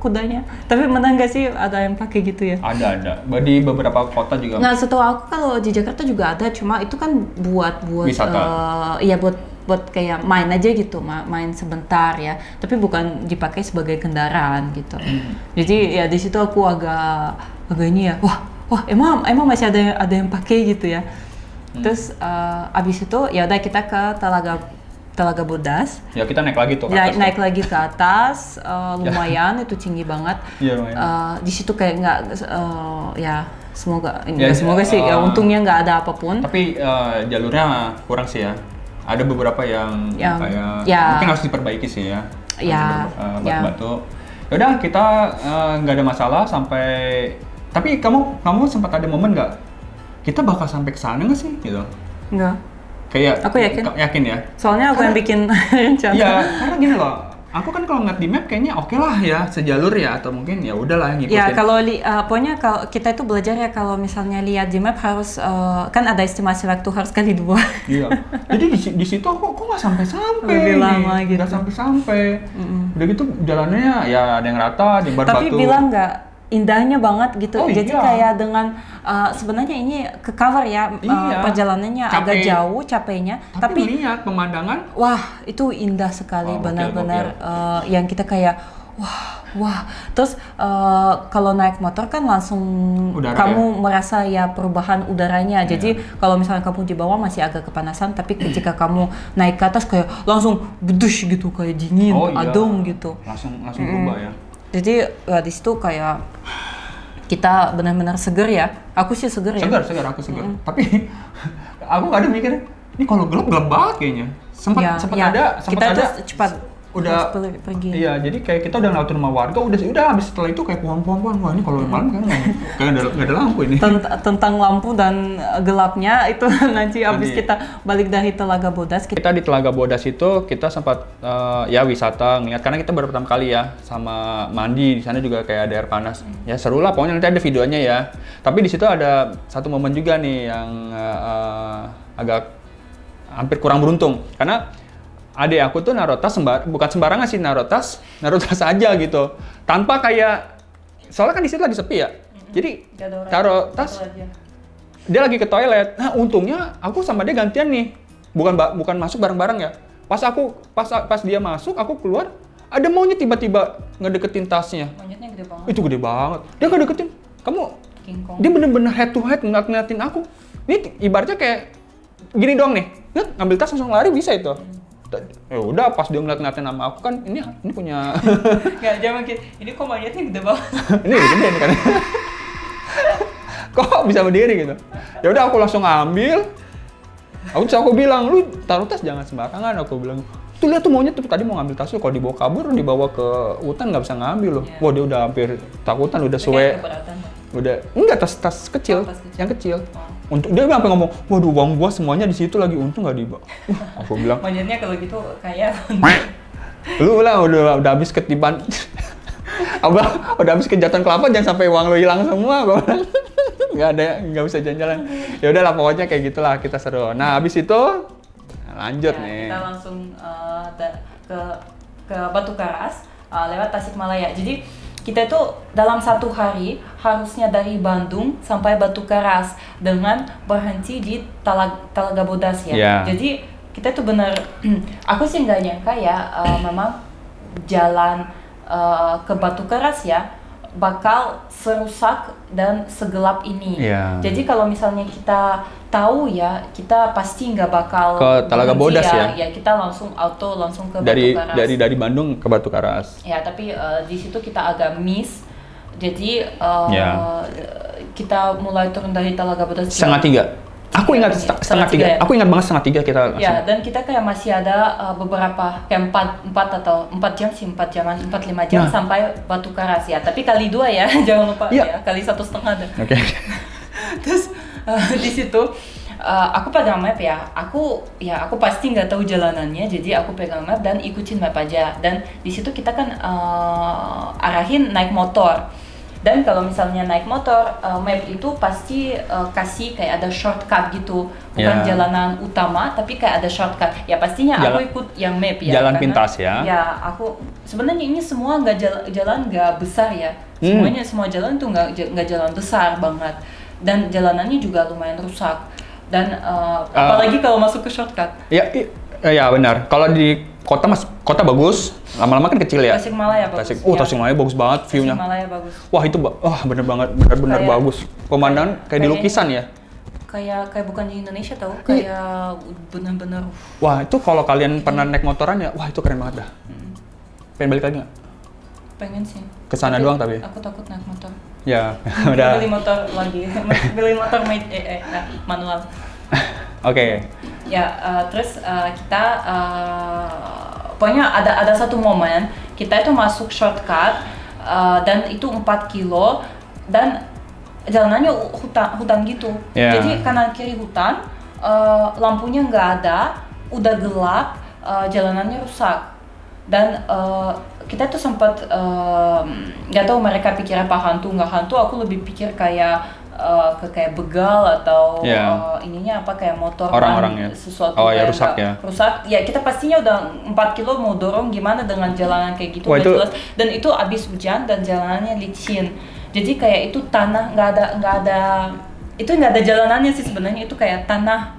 kudanya. Tapi menang gak sih ada yang pakai gitu ya? Ada di beberapa kota juga. Nah, setahu aku kalau di Jakarta juga ada, cuma itu kan buat wisata. Iya buat kayak main aja gitu, main sebentar ya, tapi bukan dipakai sebagai kendaraan gitu. Jadi ya di situ aku agak ini ya, wah emang masih ada yang pakai gitu ya. Terus abis itu ya udah kita ke Telaga Bodas. Ya kita naik lagi tuh ke atas. Naik lagi ke atas, lumayan itu tinggi banget. Iya, lumayan. Di situ kayak nggak ya semoga sih ya, untungnya nggak ada apapun. Tapi jalurnya kurang sih ya. Ada beberapa yang kayak mungkin harus diperbaiki sih ya. Batu-batu. Yaudah kita nggak ada masalah sampai. Tapi kamu sempat ada momen nggak? Kita bakal sampai ke sana nggak sih gitu? Enggak. Kayak aku yakin ya. Soalnya aku yang bikin rencana. Iya, karena gini loh. Aku kan kalau ngeliat di map kayaknya oke lah ya, sejalur ya, atau mungkin ya udahlah ngikutin. Ya kalau pokoknya kalau kita itu belajar ya, kalau misalnya lihat di map harus kan ada estimasi waktu harus kali 2. Iya. Jadi di situ kok nggak sampai-sampai. Lebih lama gitu. Nggak sampai-sampai. Udah gitu jalannya ya ada yang rata, ada yang berbatu. Tapi bilang nggak, indahnya banget gitu. Jadi kayak dengan sebenarnya ini ke cover ya, perjalanannya agak jauh, capeknya. Tapi lihat pemandangan, wah itu indah sekali, benar-benar yang kita kayak wah. Terus kalau naik motor kan langsung kamu merasa ya perubahan udaranya. Jadi kalau misalnya kamu di bawah masih agak kepanasan, tapi ketika kamu naik ke atas kayak langsung bedush gitu, kayak dingin, adem gitu. Langsung berubah ya. Jadi di situ kayak kita benar-benar seger ya. Aku sih seger ya. Seger, aku seger. Tapi aku nggak ada mikir, ini kalau gelap banget kayaknya. Sempat ada. Kita tuh cepat udah pergi. Iya, jadi kayak kita udah ngeliatin rumah warga, udah habis setelah itu kayak puan-puan, wah ini kalau malam kan nggak ada lampu ini. Tentang lampu dan gelapnya itu nanti habis kita balik dari Telaga Bodas. Kita di Telaga Bodas itu kita sempat ya wisata ngeliat, karena kita baru pertama kali ya, sama mandi di sana juga kayak ada air panas. Ya seru lah, pokoknya nanti ada videonya ya. Tapi di situ ada satu momen juga nih yang agak hampir kurang beruntung, karena adik aku tuh naruh tas bukan sembarangan sih, naruh tas aja gitu, tanpa kayak, soalnya kan di situ lagi sepi ya, jadi taruh tas, dia lagi ke toilet. Nah untungnya aku sama dia gantian nih, bukan masuk bareng-bareng ya, Pas dia masuk, aku keluar, ada monyet tiba-tiba ngedeketin tasnya. Monyetnya gede banget. Itu gede banget. Dia ngedeketin, King Kong. dia bener-bener head to head ngeliatin aku. Ini ibaratnya kayak gini doang nih, ngambil tas langsung lari bisa itu. Ya udah, pas dia ngeliatin nama aku kan, ini punya. Nggak, jangan gitu. Ini kok monyetnya gede banget. Ini gede nih kan. Kok bisa berdiri gitu. Ya udah, aku langsung ambil. Aku bilang, lu taruh tas jangan sembarangan. Aku bilang, tuh lihat tuh monyet tuh tadi mau ngambil tas lu, kalau dibawa kabur, dibawa ke hutan nggak bisa ngambil loh. Yeah. Wah, dia udah hampir takutan, udah suwe. Udah enggak, tas kecil, yang kecil. Untuk dia sampai ngomong, waduh uang gua semuanya di situ lagi, untung nggak dibawa. Aku bilang, monyetnya kalau gitu kayak lu lah udah habis ketiban. Abang udah habis kejatuhan kelapa, jangan sampai uang lu hilang semua. Gua bilang, nggak bisa jalan-jalan. Ya udahlah, pokoknya kayak gitulah, kita seru. Nah habis itu lanjut ya, nih. kita langsung ke Batu Karas lewat Tasikmalaya. Jadi kita itu dalam satu hari harusnya dari Bandung sampai Batu Karas dengan berhenti di Talaga Bodas ya. Yeah. Jadi kita tuh benar, aku sih nggak nyangka ya, memang jalan ke Batu Karas ya bakal serusak dan segelap ini. Yeah. Jadi kalau misalnya kita tahu ya, kita pasti nggak bakal ke Talaga Bodas ya. Ya kita langsung ke Batu Karas. Dari Bandung ke Batu Karas. Ya, tapi di situ kita agak miss. Jadi kita mulai turun dari Talaga Bodas 2:30. Aku ingat setengah tiga. Ya? Aku ingat banget 2:30 kita. Ya, dan kita kayak masih ada beberapa kayak 4 atau 4 jam sih, 4 5 jam sampai Batu Karas ya. Tapi kali 2 ya, jangan lupa ya, kali 1,5 dah. Oke. Terus di situ aku pegang map ya. Aku pasti nggak tahu jalanannya, jadi aku pegang map dan ikutin map aja. Dan di situ kita kan arahin naik motor. Dan kalau misalnya naik motor, map itu pasti kasih kayak ada shortcut gitu, bukan jalanan utama, tapi kayak ada shortcut. Ya pastinya aku ikut yang map ya. Jalan pintas ya. Ya, aku sebenarnya ini semua jalan nggak besar ya. Semua jalan tuh nggak jalan besar banget. Dan jalanannya juga lumayan rusak. Dan apalagi kalau masuk ke shortcut. Ya benar. Kalau di kota bagus, lama-lama kan kecil ya. Tasikmalaya bagus. Tasikmalaya bagus banget view-nya. Tasikmalaya bagus. Wah itu bener banget, bener-bener bagus. Pemandangan kayak di lukisan ya. Kayak bukan di Indonesia tau, kayak bener-bener. Wah itu kalau kalian pernah naik motoran ya, wah itu keren banget dah. Pengen balik lagi nggak? Pengen sih. Kesana doang tapi. Aku takut naik motor. Ya udah. Beli motor lagi, beli motor manual. Oke. Ya, terus kita pokoknya ada satu momen kita itu masuk shortcut dan itu 4 kilo dan jalanannya hutan gitu. Yeah. Jadi kanan kiri hutan, lampunya nggak ada, udah gelap, jalanannya rusak. Dan kita tuh sempat nggak tahu mereka pikir apa hantu nggak hantu. Aku lebih pikir kayak kayak begal atau ininya apa kayak motor orang-orang ya, sesuatu ya rusak ya. Rusak ya, kita pastinya udah 4 kilo mau dorong gimana dengan jalanan kayak gitu. Wah, itu... jelas. Dan itu abis hujan dan jalanannya licin, jadi kayak itu tanah nggak ada jalanannya sih sebenarnya. Itu kayak tanah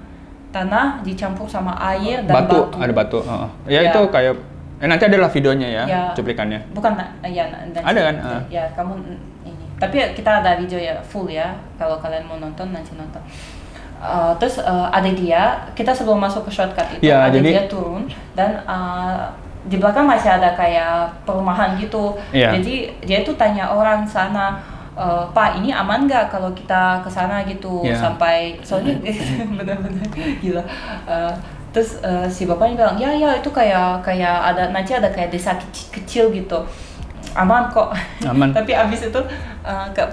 dicampur sama air dan batu. Ada batu. Ya itu kayak nanti adalah videonya ya, cuplikannya. Bukan ada kan? Ya kamu ini. Tapi kita ada video ya full ya. Kalau kalian mau nonton nanti nonton. Terus ada dia. Kita sebelum masuk ke shortcut itu dia turun dan di belakang masih ada kayak perumahan gitu. Jadi dia tuh tanya orang sana, Pak ini aman nggak kalau kita ke sana gitu sampai soalnya benar-benar gila. Terus si bapaknya bilang ya itu kayak ada nanti ada kayak desa kecil gitu, aman kok. Aman. Tapi abis itu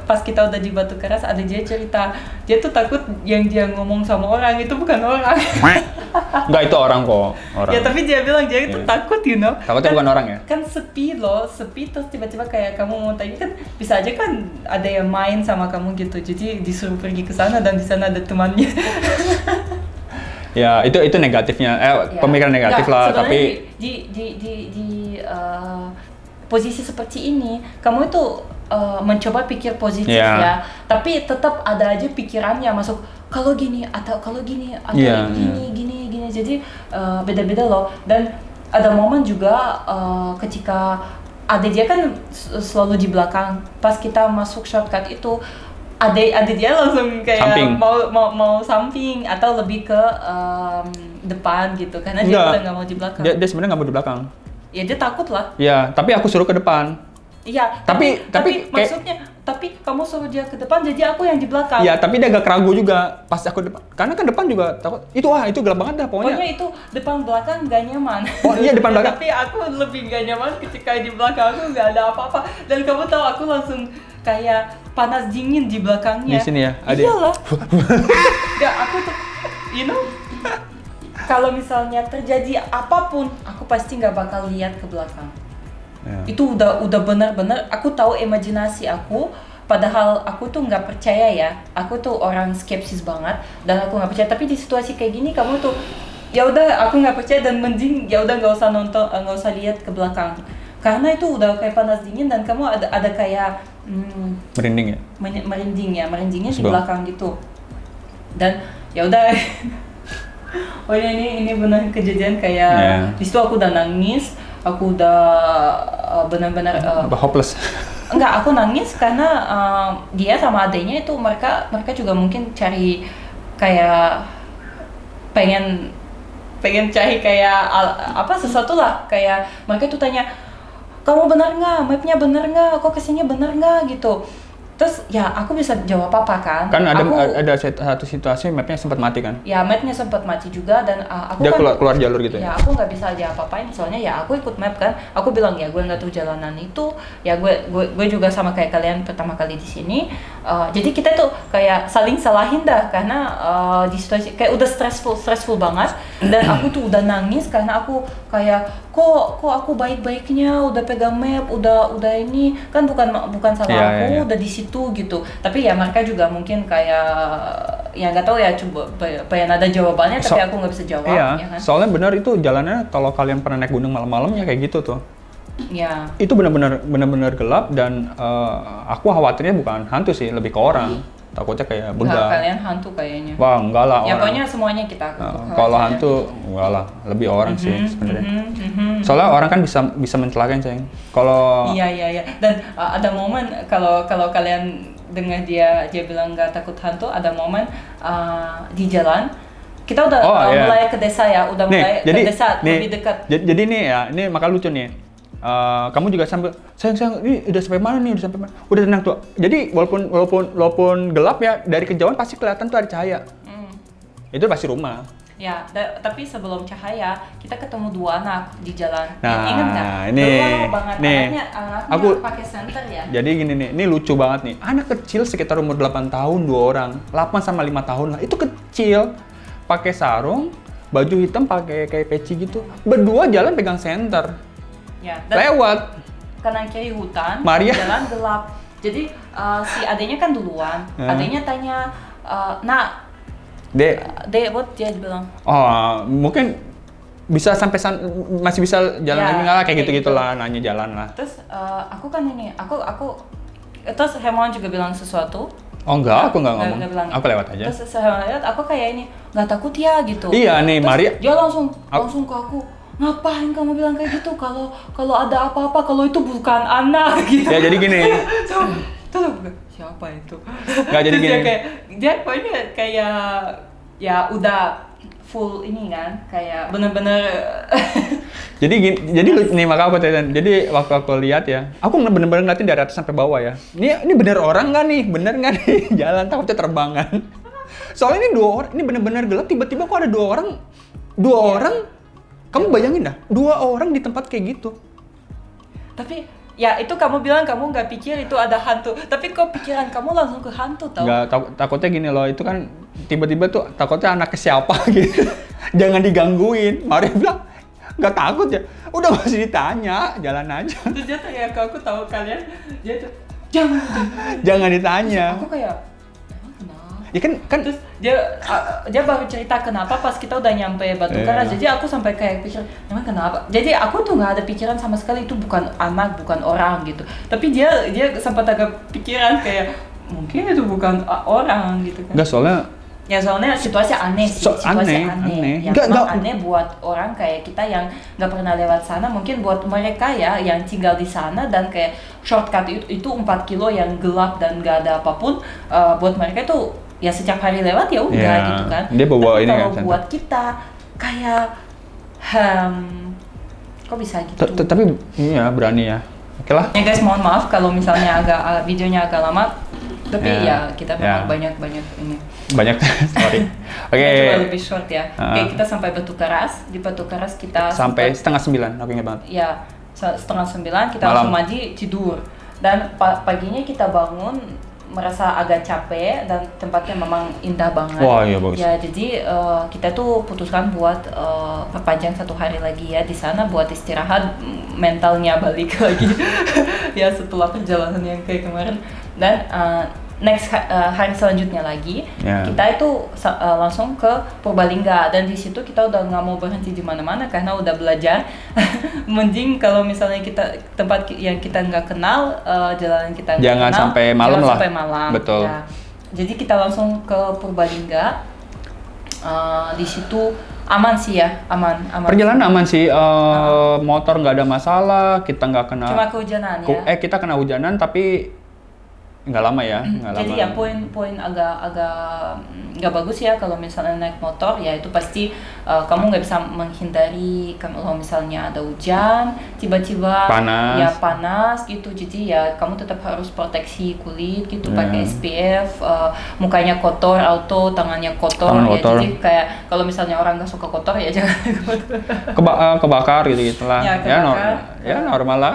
pas kita udah di Batu Karas ada dia cerita dia tuh takut yang dia ngomong sama orang itu bukan orang. Enggak, itu orang kok. Ya tapi dia bilang dia itu takut, takutnya bukan orang ya. Kan sepi terus tiba-tiba kayak kamu mau tanya kan bisa aja kan ada yang main sama kamu gitu, jadi disuruh pergi ke sana dan di sana ada temannya. Ya itu negatifnya, pemikiran negatif lah. Tapi di posisi seperti ini kamu itu mencoba pikir positif ya, tapi tetap ada aja pikirannya masuk kalau gini atau gini gini. Jadi beda-beda loh. Dan ada momen juga ketika adik dia kan selalu di belakang. Pas kita masuk shortcut itu, adik dia langsung kayak samping. mau samping atau lebih ke depan gitu. Karena dia udah nggak mau di belakang. Dia sebenarnya nggak mau di belakang. Ya dia takut lah. Ya, tapi aku suruh ke depan. Iya, tapi maksudnya, tapi kamu suruh dia ke depan, jadi aku yang di belakang. Ya, tapi dia agak ragu juga pas aku depan. Karena kan depan juga takut. Itu gelap banget dah pokoknya. Pokoknya itu depan belakang gak nyaman. Oh iya, depan belakang. Tapi aku lebih gak nyaman ketika di belakang aku gak ada apa-apa. Dan kamu tahu aku langsung kayak panas dingin di belakangnya. Di sini ya, adik. Iyalah. Gak, aku tuh, kalau misalnya terjadi apapun, aku pasti gak bakal lihat ke belakang. Ya. Itu udah benar-benar aku tahu imajinasi aku, padahal aku tuh nggak percaya ya, aku tuh orang skepsis banget dan aku nggak percaya. Tapi di situasi kayak gini kamu tuh ya udah aku nggak percaya dan mending ya udah nggak usah nonton, nggak usah lihat ke belakang karena itu udah kayak panas dingin dan kamu ada kayak merinding ya, merindingnya di belakang gitu. Dan ya udah oh ini benar kejadian kayak di situ aku udah nangis. Aku udah benar-benar hopeless. Enggak, aku nangis karena dia sama adiknya itu mereka juga mungkin cari kayak pengen cari kayak apa sesuatu lah, kayak mereka tuh tanya kamu benar nggak, mapnya benar nggak, kok kesini benar nggak gitu. Terus ya aku bisa jawab apa kan? Kan ada satu situasi mapnya sempat mati kan? Ya mapnya sempat mati juga dan aku dia kan keluar jalur gitu ya? Aku nggak bisa aja apa-apain soalnya ya aku ikut map kan. Aku bilang ya gue nggak tahu jalanan itu. Ya gue juga sama kayak kalian pertama kali di sini. Jadi kita tuh kayak saling salahin dah karena di situasi kayak udah stressful banget dan aku tuh udah nangis karena aku kayak kok aku baik-baiknya udah pegang map udah ini kan bukan salah aku udah di situ gitu. Tapi ya mereka juga mungkin kayak ya nggak tahu ya, coba pengen ada jawabannya tapi aku nggak bisa jawab. Iya, ya kan? soalnya benar itu jalannya kalau kalian pernah naik gunung malam-malam ya kayak gitu tuh. Ya. Itu benar-benar gelap dan aku khawatirnya bukan hantu sih, lebih ke orang. Takutnya kayak begal. Enggak, kalian hantu kayaknya. Wah, enggak lah. Ya pokoknya semuanya kita. Kalau hantu, enggak lah, lebih orang sih sebenarnya. Soalnya orang kan bisa mencelakai, sayang. Kalau Iya. Dan ada momen kalau kalian dengar dia bilang nggak takut hantu, ada momen di jalan kita udah mulai ke desa ya, udah mulai ke desa lebih dekat. Jadi nih ya, ini maka lucu nih. Kamu juga sambil sayang ini udah sampai mana nih, udah tenang tuh. Jadi walaupun gelap ya, dari kejauhan pasti kelihatan tuh ada cahaya. Itu pasti rumah. Ya, tapi sebelum cahaya kita ketemu dua anak di jalan. Nah, ingat nggak? Anaknya aku pakai senter ya. Jadi gini nih, ini lucu banget nih. Anak kecil sekitar umur 8 tahun, 2 orang, 8 sama 5 tahun lah. Itu kecil, pakai sarung, baju hitam, pakai kayak peci gitu. Berdua jalan pegang senter. Ya, lewat kanan kiri hutan, Maria. Jalan gelap. Jadi si adenya kan duluan. Adenya tanya, nak, Dek, buat dia bilang. Oh, mungkin bisa sampai masih bisa jalan lagi nggak kayak gitu-gitulah, nanya jalan lah. Terus aku kan ini, aku terus Hermawan juga bilang sesuatu. Oh enggak, aku nggak ngomong. Aku lewat aja. Terus saya lihat, aku kayak ini nggak takut ya gitu. Iya nih, terus Maria. Dia langsung ke aku. Ngapain kamu bilang kayak gitu? Kalau ada apa-apa, kalau itu bukan anak gitu. Ya jadi gini. Tuh siapa itu? Nggak jadi gini. Dia pokoknya kayak ya udah full ini kan, kayak bener-bener. jadi nih maka aku tanya. Jadi waktu aku lihat ya, aku bener-bener ngeliatin dari atas sampai bawah ya. Ini bener orang nggak nih? Bener nggak nih? Jalan takutnya terbangan. Soalnya ini 2 orang, ini bener-bener gelap. Tiba-tiba kok ada 2 orang. 2 orang. Kamu bayangin dah, 2 orang di tempat kayak gitu. Tapi ya itu kamu bilang kamu nggak pikir itu ada hantu. Tapi kok pikiran kamu langsung ke hantu tau? Nggak, takutnya gini loh, itu kan tiba-tiba tuh takutnya anak ke siapa gitu. Jangan digangguin. Maria bilang, nggak takut ya. Udah masih ditanya, jalan aja. Terus dia tanya ke aku, tahu kalian, dia tuh, jangan ditanya. Terus aku kayak, ya kan terus dia baru cerita kenapa pas kita udah nyampe Batu Karas. Jadi aku sampai kayak pikir emang kenapa, jadi aku tuh nggak ada pikiran sama sekali itu bukan anak, bukan orang gitu. Tapi dia sempat agak pikiran kayak mungkin itu bukan orang gitu kan. Nggak, soalnya Ya soalnya situasi aneh sih, situasi aneh. Ya memang aneh buat orang kayak kita yang nggak pernah lewat sana. Mungkin buat mereka ya yang tinggal di sana dan kayak shortcut itu 4 kilo yang gelap dan nggak ada apapun. Buat mereka itu ya setiap hari lewat ya udah gitu kan. Dia bawa ini kalau kan, buat kita kayak kok bisa gitu? Tapi iya berani ya. Oke lah. Ya guys, mohon maaf kalau misalnya videonya agak lama. Tapi ya kita memang banyak ini. Banyak sorry. Oke. Coba lebih short ya. Oke, kita sampai Batu Keras. Di Batu Keras kita sampai setengah 9, aku ingat banget. Ya, setengah 9 kita langsung mandi tidur. Dan paginya kita bangun merasa agak capek dan tempatnya memang indah banget. Wah, iya bagus. Ya, jadi kita tuh putuskan buat perpanjang 1 hari lagi ya di sana buat istirahat, mentalnya balik lagi. Ya setelah perjalanan yang kayak kemarin. Dan next hari selanjutnya lagi kita itu langsung ke Purbalingga, dan di situ kita udah nggak mau berhenti di mana-mana karena udah belajar. Mending kalau misalnya kita tempat yang kita nggak kenal, jalanan kita nggak kenal, sampai malam lah. Sampai malam. Betul. Ya. Jadi kita langsung ke Purbalingga. Di situ aman sih ya, aman. Perjalanan aman sih, motor nggak ada masalah, kita nggak kena. Cuma kehujanan ya. Kita kena hujanan tapi nggak lama ya. Jadi ya poin agak nggak bagus ya kalau misalnya naik motor ya, itu pasti kamu nggak bisa menghindari kalau misalnya ada hujan tiba-tiba panas gitu. Jadi ya kamu tetap harus proteksi kulit gitu, pakai SPF, mukanya kotor, tangannya kotor. Jadi kayak kalau misalnya orang nggak suka kotor ya jangan kebakar gitu lah. Ya normal lah.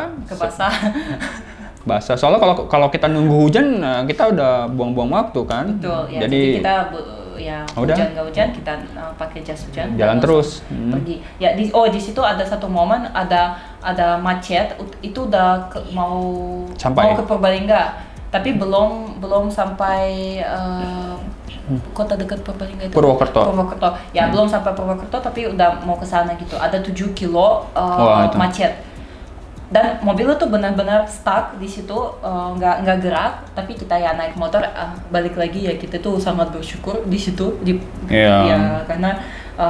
Basah. Soalnya kalau kita nunggu hujan, kita udah buang-buang waktu kan. Betul. Ya, jadi kita hujan nggak hujan kita pakai jas hujan. Jalan terus. Pergi. Ya di situ ada satu momen ada macet, itu udah mau ke Purbalingga, tapi belum sampai kota dekat Purbalingga itu. Purwokerto. Ya belum sampai Purwokerto tapi udah mau ke sana gitu. Ada 7 kilo macet. Dan mobil itu benar-benar stuck di situ, nggak gerak. Tapi kita ya naik motor, balik lagi ya kita tuh sangat bersyukur di situ, ya karena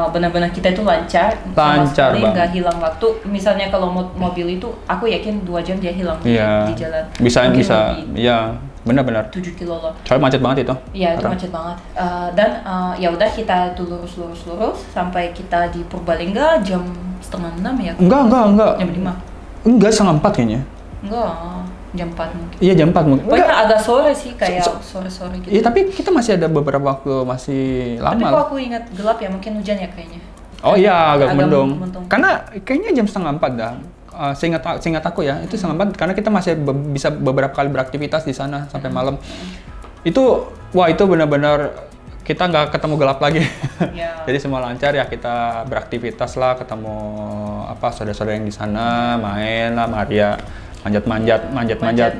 benar-benar kita itu lancar sama sekali, nggak hilang waktu. Misalnya kalau mobil itu, aku yakin 2 jam dia hilang di jalan. Bisa, ya benar-benar. 7 kilo loh. Soalnya macet banget itu. Iya itu macet banget. Dan ya udah kita tuh lurus sampai kita di Purbalingga jam setengah 6 ya. Enggak. Jam 5. Enggak, setengah 4 kayaknya. Enggak, jam 4 mungkin. Iya, jam 4 mungkin. Pokoknya agak sore sih, kayak sore-sore gitu. Iya, tapi kita masih ada beberapa waktu, masih lama. Tapi kok aku ingat gelap ya, mungkin hujan ya kayaknya. Oh iya, agak mendung. Karena kayaknya jam setengah 4 dah. Seingat aku ya, itu setengah 4 karena kita masih bisa beberapa kali beraktivitas di sana sampai malam. Itu benar-benar kita nggak ketemu gelap lagi. Jadi semua lancar ya, kita beraktivitas lah, ketemu saudara-saudara yang di sana, main lah, Maria manjat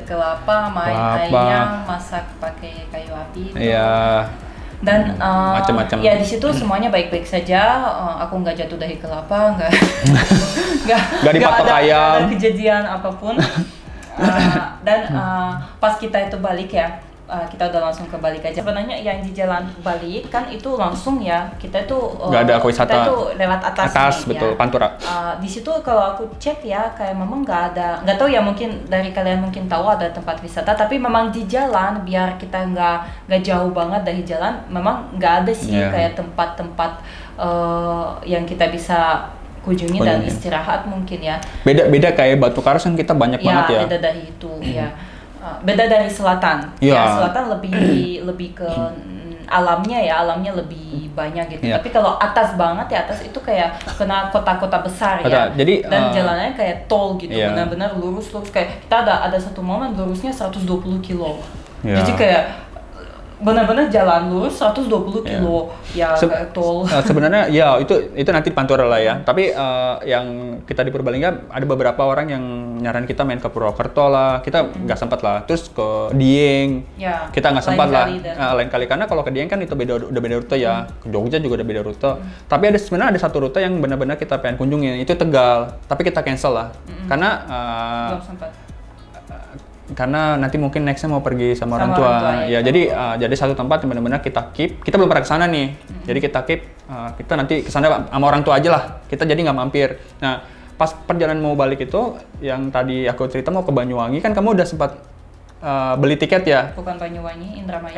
kelapa, main ayam, masak pakai kayu api. Iya. Dan macam-macam. Ya di situ semuanya baik-baik saja. Aku nggak jatuh dari kelapa, nggak dipatok ayam. Nggak ada kejadian apapun. Dan pas kita itu balik ya. Kita udah langsung ke balik aja. Sebenarnya yang di jalan balik kan itu langsung ya, kita tuh nggak ada wisata. Kita tuh lewat atas betul, Pantura. Di situ kalau aku cek ya kayak memang nggak tahu ya, mungkin dari kalian mungkin tahu ada tempat wisata, tapi memang di jalan biar kita nggak jauh banget dari jalan, memang nggak ada sih kayak tempat-tempat yang kita bisa kunjungi dan istirahat mungkin ya. Beda kayak Batu Karas kan kita banyak banget ya. Beda dari itu ya. Beda dari selatan. Ya, selatan lebih ke alamnya lebih banyak gitu. Tapi kalau atas banget ya, atas itu kayak kena kota-kota besar ya. Jadi, dan jalannya kayak tol gitu, benar-benar lurus kayak kita ada satu momen lurusnya 120 kilo. Jadi kayak benar-benar jalan lurus 120 kilo kayak tol. Sebenarnya ya itu nanti Pantura lah ya. Tapi yang kita di Purbalingga ada beberapa orang yang nyaran kita main ke Purwokerto lah. Kita nggak sempat lah. Terus ke Dieng. Kita nggak sempat lah. Lain kali karena kalau ke Dieng kan itu udah beda rute ya. Ke Jogja juga udah beda rute. Tapi sebenarnya ada satu rute yang benar-benar kita pengen kunjungin. Itu Tegal. Tapi kita cancel lah. Karena belum sempat. karena nanti mungkin nextnya mau pergi sama orang Sama tua. orang tua, Ya, itu. jadi satu tempat yang benar-benar kita keep. Kita belum pernah kesana nih. Jadi kita keep. Kita nanti kesana sama orang tua aja lah. Kita jadi nggak mampir. Nah, pas perjalanan mau balik itu, yang tadi aku cerita mau ke Banyuwangi, kan kamu udah sempat beli tiket ya? Bukan Banyuwangi, Indramayu.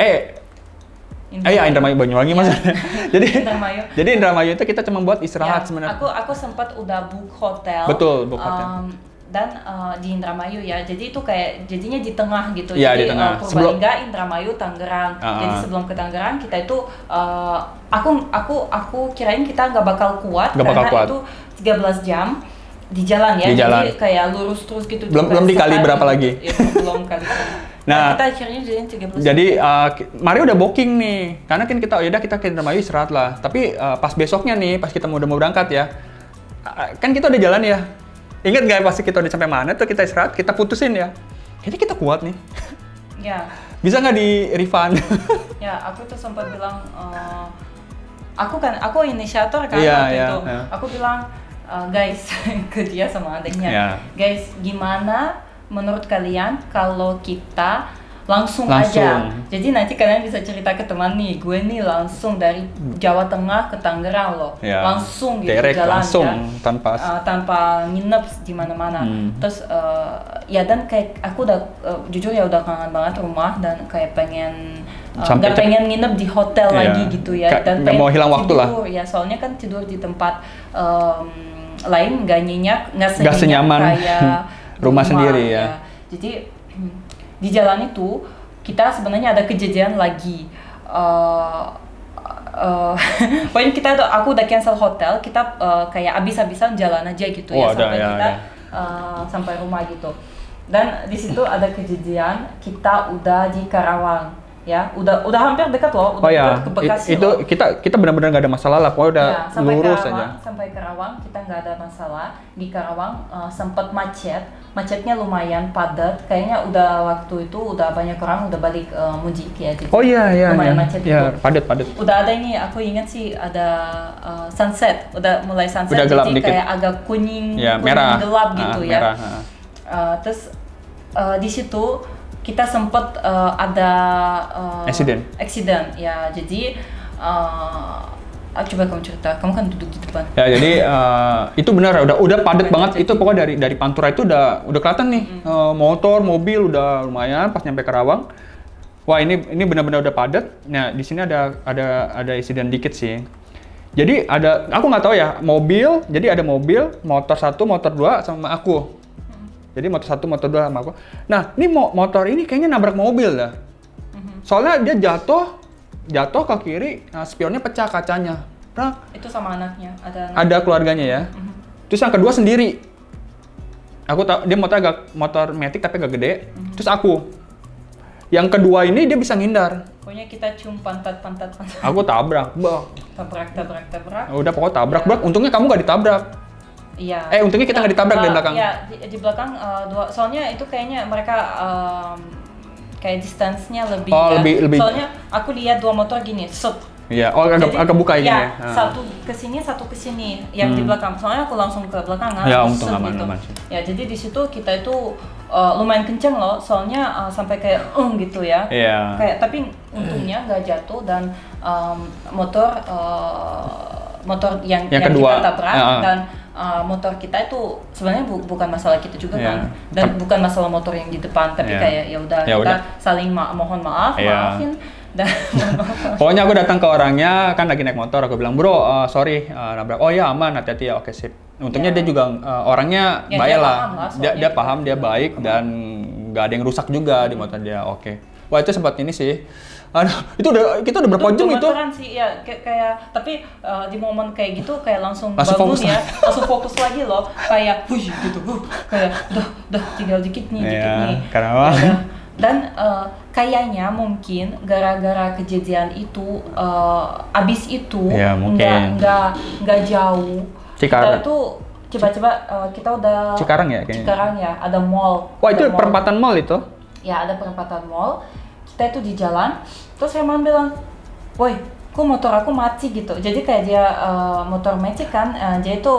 Ya Indramayu Banyuwangi maksudnya. Indramayu. Jadi Indramayu itu kita cuma buat istirahat sebenarnya. Aku sempat udah book hotel. Betul, book hotel. Dan di Indramayu ya, jadi itu kayak jadinya di tengah gitu. Iya, jadi di tengah. Purbalingga, Indramayu, Tangerang. Jadi sebelum ke Tangerang kita itu aku kirain kita nggak bakal kuat karena itu 13 jam di jalan ya. Di jalan. Jadi kayak lurus terus gitu. Belum dikali berapa lagi. Ya, belum kali. Nah, kita akhirnya jadi 13 jadi Mario udah booking nih, karena kan kita yaudah kita ke Indramayu istirahat lah. Tapi pas besoknya nih, pas kita udah mau berangkat ya, kan kita udah jalan ya. Ingat nggak pasti kita udah sampai mana tuh kita istirahat, kita putusin ya. Kayaknya kita kuat nih. Ya. Bisa nggak di refund? Ya, aku tuh sempat bilang, aku inisiator kan Iya, waktu iya, itu. iya. Aku bilang, guys, ke dia sama adiknya, Iya. guys, gimana menurut kalian kalau kita langsung aja? Jadi nanti kalian bisa cerita ke teman nih, gue nih langsung dari Jawa Tengah ke Tangerang loh, Ya. langsung gitu Direct, jalan langsung, ya, tanpa nginep di mana-mana. Terus ya dan kayak aku udah jujur ya udah kangen banget rumah dan kayak pengen nggak pengen nginep di hotel lagi gitu ya, dan nggak mau hilang waktu tidur, lah. ya soalnya kan tidur di tempat lain nggak nyenyak, nggak senyaman kayak rumah sendiri ya. Jadi di jalan itu kita sebenarnya ada kejadian lagi. Pokoknya aku udah cancel hotel, kita kayak abis-abisan jalan aja gitu ya sampai kita sampai rumah gitu. Dan di situ ada kejadian kita udah di Karawang. Ya, udah hampir dekat loh, udah dekat ke Bekasi itu loh. kita benar-benar nggak ada masalah lah, pokoknya udah lurus aja. Sampai Karawang kita nggak ada masalah. Di Karawang sempat macetnya lumayan padat. Kayaknya udah waktu itu udah banyak orang udah balik mudik ya. Jadi lumayan macet ya, itu. padat. Udah ada ini, aku ingat sih ada sunset, udah mulai sunset. Udah gelap jadi dikit. kayak agak kuning, merah, gelap gitu ya. merah. Terus di situ kita sempat ada accident ya. Jadi coba kamu cerita, kamu kan duduk di depan. Ya, jadi itu benar udah padat banget. Itu pokoknya dari Pantura itu udah kelihatan nih, motor, mobil udah lumayan pas nyampe Karawang. Wah, ini benar-benar udah padat. Nah, di sini ada insiden dikit sih. Jadi aku nggak tahu ya, jadi ada mobil, motor 1, motor 2 sama aku. Jadi motor 1, motor 2 sama aku. Nah, ini motor ini kayaknya nabrak mobil dah. Soalnya dia jatuh ke kiri, spionnya pecah kacanya. Itu sama anaknya, ada keluarganya ya. Terus yang kedua sendiri. Aku tahu dia motor matic tapi agak gede. Terus aku. Yang kedua ini dia bisa ngindar. Pokoknya kita cium pantat. Aku tabrak. Tabrak. Udah pokoknya tabrak. Untungnya kamu gak ditabrak. Iya. Untungnya kita nggak ditabrak dari belakang. Iya, di belakang soalnya itu kayaknya mereka kayak distance-nya lebih. Lebih. Soalnya aku lihat dua motor gini, set. Iya, agak buka gini ya. Satu ke sini, satu ke sini, yang di belakang. Soalnya aku langsung ke belakang kan. Ya, untung aman sih. Ya, jadi di situ kita itu lumayan kenceng loh, soalnya sampai kayak gitu ya. Iya. Kayak tapi untungnya nggak jatuh dan motor yang kedua, kita tabrak dan motor kita itu sebenarnya bukan masalah kita juga kan, dan bukan masalah motor yang di depan, tapi kayak ya udah kita saling mohon maaf, maafin dan pokoknya aku datang ke orangnya kan lagi naik motor, aku bilang bro sorry nabrak. Oh ya aman, hati-hati ya, oke sip. Untungnya dia juga orangnya baik lah, dia paham, dia baik dan nggak ada yang rusak juga di motor dia. Oke. Wah itu sempat ini sih. Aduh, kita udah berapa jam itu? Sih, ya kayak tapi di momen kayak gitu kayak langsung bangun fokus ya, langsung fokus lagi loh, kayak gitu, kayak udah tinggal dikit nih. Karena dan kayaknya mungkin gara-gara kejadian itu abis itu nggak jauh. Kita tuh coba-coba kita udah Cikarang ya kayaknya. Cikarang ya, ada mall. Wah itu perempatan mall itu? Ya ada perempatan mall. Kita itu di jalan, terus Herman bilang, woi, kok motor aku mati gitu. Jadi kayak dia motor magic kan, dia itu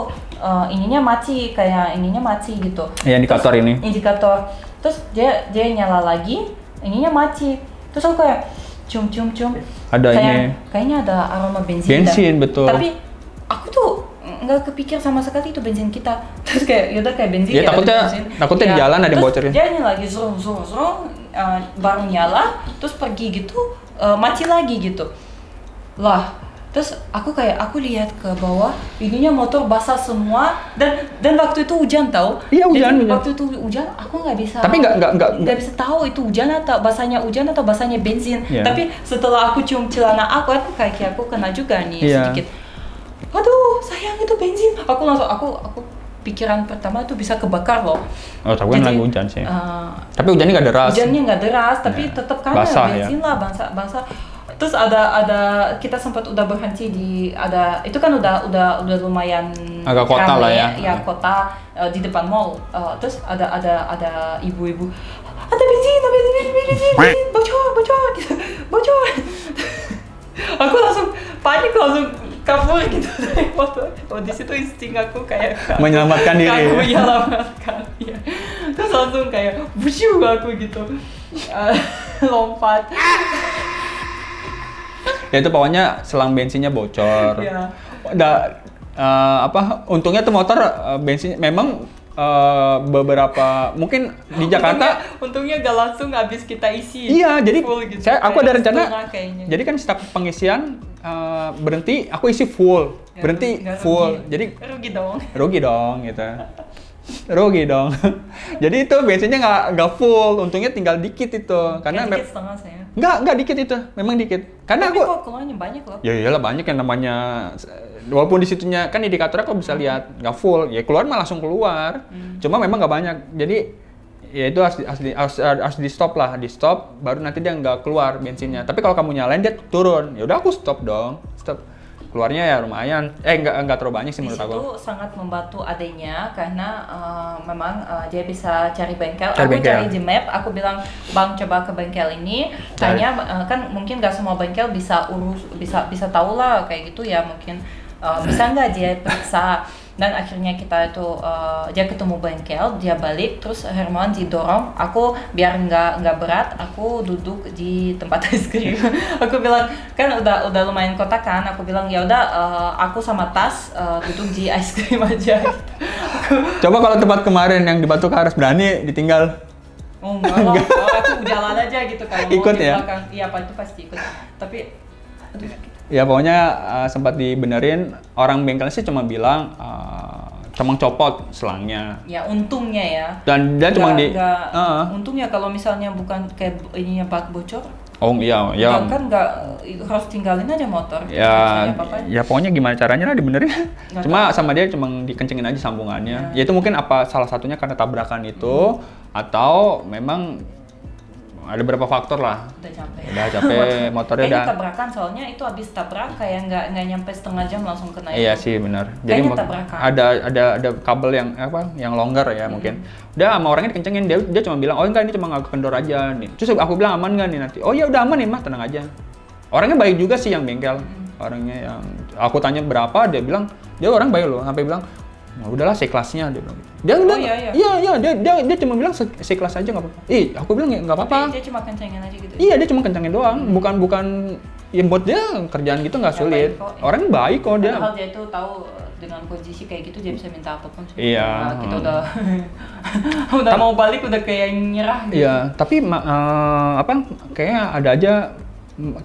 ininya mati, kayak ininya mati gitu. Ya, indikator terus, ini. Indikator. terus dia nyala lagi, ininya mati. Terus aku kayak cium. Ada kayaknya ada aroma bensin. Bensin, betul. Tapi aku tuh nggak kepikir sama sekali itu bensin kita. Terus kayak yaudah kayak bensin. Ya takutnya di jalan ada yang bocorin. Dia lagi zrong, baru nyala, terus pergi gitu, mati lagi gitu. Lah, terus aku lihat ke bawah, ininya motor basah semua dan waktu itu hujan tahu. Iya hujan. Waktu itu hujan, aku nggak bisa. Tapi nggak bisa tahu itu hujan atau basahnya bensin. Yeah. Tapi setelah aku cium celana aku, kaki aku kena juga nih sedikit. Aduh, sayang itu bensin. Aku pikiran pertama itu bisa kebakar loh. Oh, tapi kan lagi hujan sih. Tapi hujannya nggak deras. Hujannya nggak deras, tapi tetap kan bensin lah, basah. Terus ada kita sempat udah berhenti itu kan udah lumayan agak kota lah ya. Ya kota di depan mall. Terus ada ibu-ibu, ada bensin, bocor gitu. Bocor. Aku langsung panik, langsung kabur gitu dari motor. Oh, di situ insting aku kayak menyelamatkan diri. Aku menyelamatkan, ya. Terus langsung kayak busyu aku gitu, lompat. Ya itu pokoknya selang bensinnya bocor. Yeah. Untungnya tuh motor bensin memang beberapa mungkin di Jakarta. Untungnya gak langsung habis kita isi. Iya, jadi gitu. aku ada rencana. Jadi kan setiap pengisian berhenti, aku isi full, ya, berhenti full. Jadi rugi dong gitu. Rugi dong. Jadi itu bensinnya nggak full, untungnya tinggal dikit itu. Karena dikit setengah saya. Nggak dikit itu, memang dikit. Karena tapi kok keluarnya banyak loh. Ya iyalah banyak yang namanya, walaupun di situnya kan indikatornya kok bisa lihat nggak full, ya keluar mah langsung keluar. Cuma memang nggak banyak. Jadi ya itu harus di stop lah, di stop baru nanti dia nggak keluar bensinnya. Tapi kalau kamu nyalain dia turun, ya udah aku stop dong, stop. Keluarnya ya lumayan, nggak terlalu banyak sih menurut aku. Itu sangat membantu adanya karena memang dia bisa cari bengkel. Cari di map, aku bilang bang coba ke bengkel ini. Hanya kan mungkin nggak semua bengkel bisa tahu lah kayak gitu ya mungkin bisa nggak dia periksa. Dan akhirnya kita itu dia ketemu bengkel, dia balik, terus Hermawan didorong, aku biar nggak berat, aku duduk di tempat es krim. Aku bilang kan udah lumayan kota kan, aku bilang ya udah aku sama tas duduk di es krim aja. Coba kalau tempat kemarin yang di Batu Karas berani ditinggal. Oh enggak, aku jalan aja gitu kalau ikut mau di ya? belakang. Iya itu pasti ikut. Tapi ya pokoknya sempat dibenerin, orang bengkel sih cuma bilang cuma copot selangnya. Ya untungnya ya. Dan dia cuma untungnya kalau misalnya bukan kayak ininya bak bocor. Oh iya. Kan nggak harus tinggalin aja motor. Ya pokoknya gimana caranya lah dibenerin. Cuma sama dia cuma dikencengin aja sambungannya. Ya itu mungkin salah satunya karena tabrakan itu atau memang ada beberapa faktor lah. Udah capek motornya udah. Kayaknya tabrakan soalnya itu habis tabrak kayak nggak nyampe setengah jam langsung kena. Iya sih benar. Jadi ada kabel yang longgar ya mungkin. Udah sama orangnya dikencengin, dia cuma bilang oh enggak ini cuma agak kendor aja nih. Terus aku bilang aman nggak nih nanti? Oh ya udah aman nih mah, tenang aja. Orangnya baik juga sih yang bengkel. Orangnya yang aku tanya berapa, dia bilang dia orang baik loh, sampai bilang nah, udahlah sekelasnya dia bilang. Dia cuma bilang sekelas aja nggak apa-apa. Aku bilang ya nggak apa-apa. Dia cuma kencengin aja gitu. Iya dia cuma kencengin doang, bukan ya buat dia kerjaan gitu nggak sulit. Orang baik kok dia. Padahal dia itu tahu dengan posisi kayak gitu dia bisa minta apapun. Iya. Nah, kita udah mau balik udah kayak nyerah. Gitu. Iya, tapi kayaknya ada aja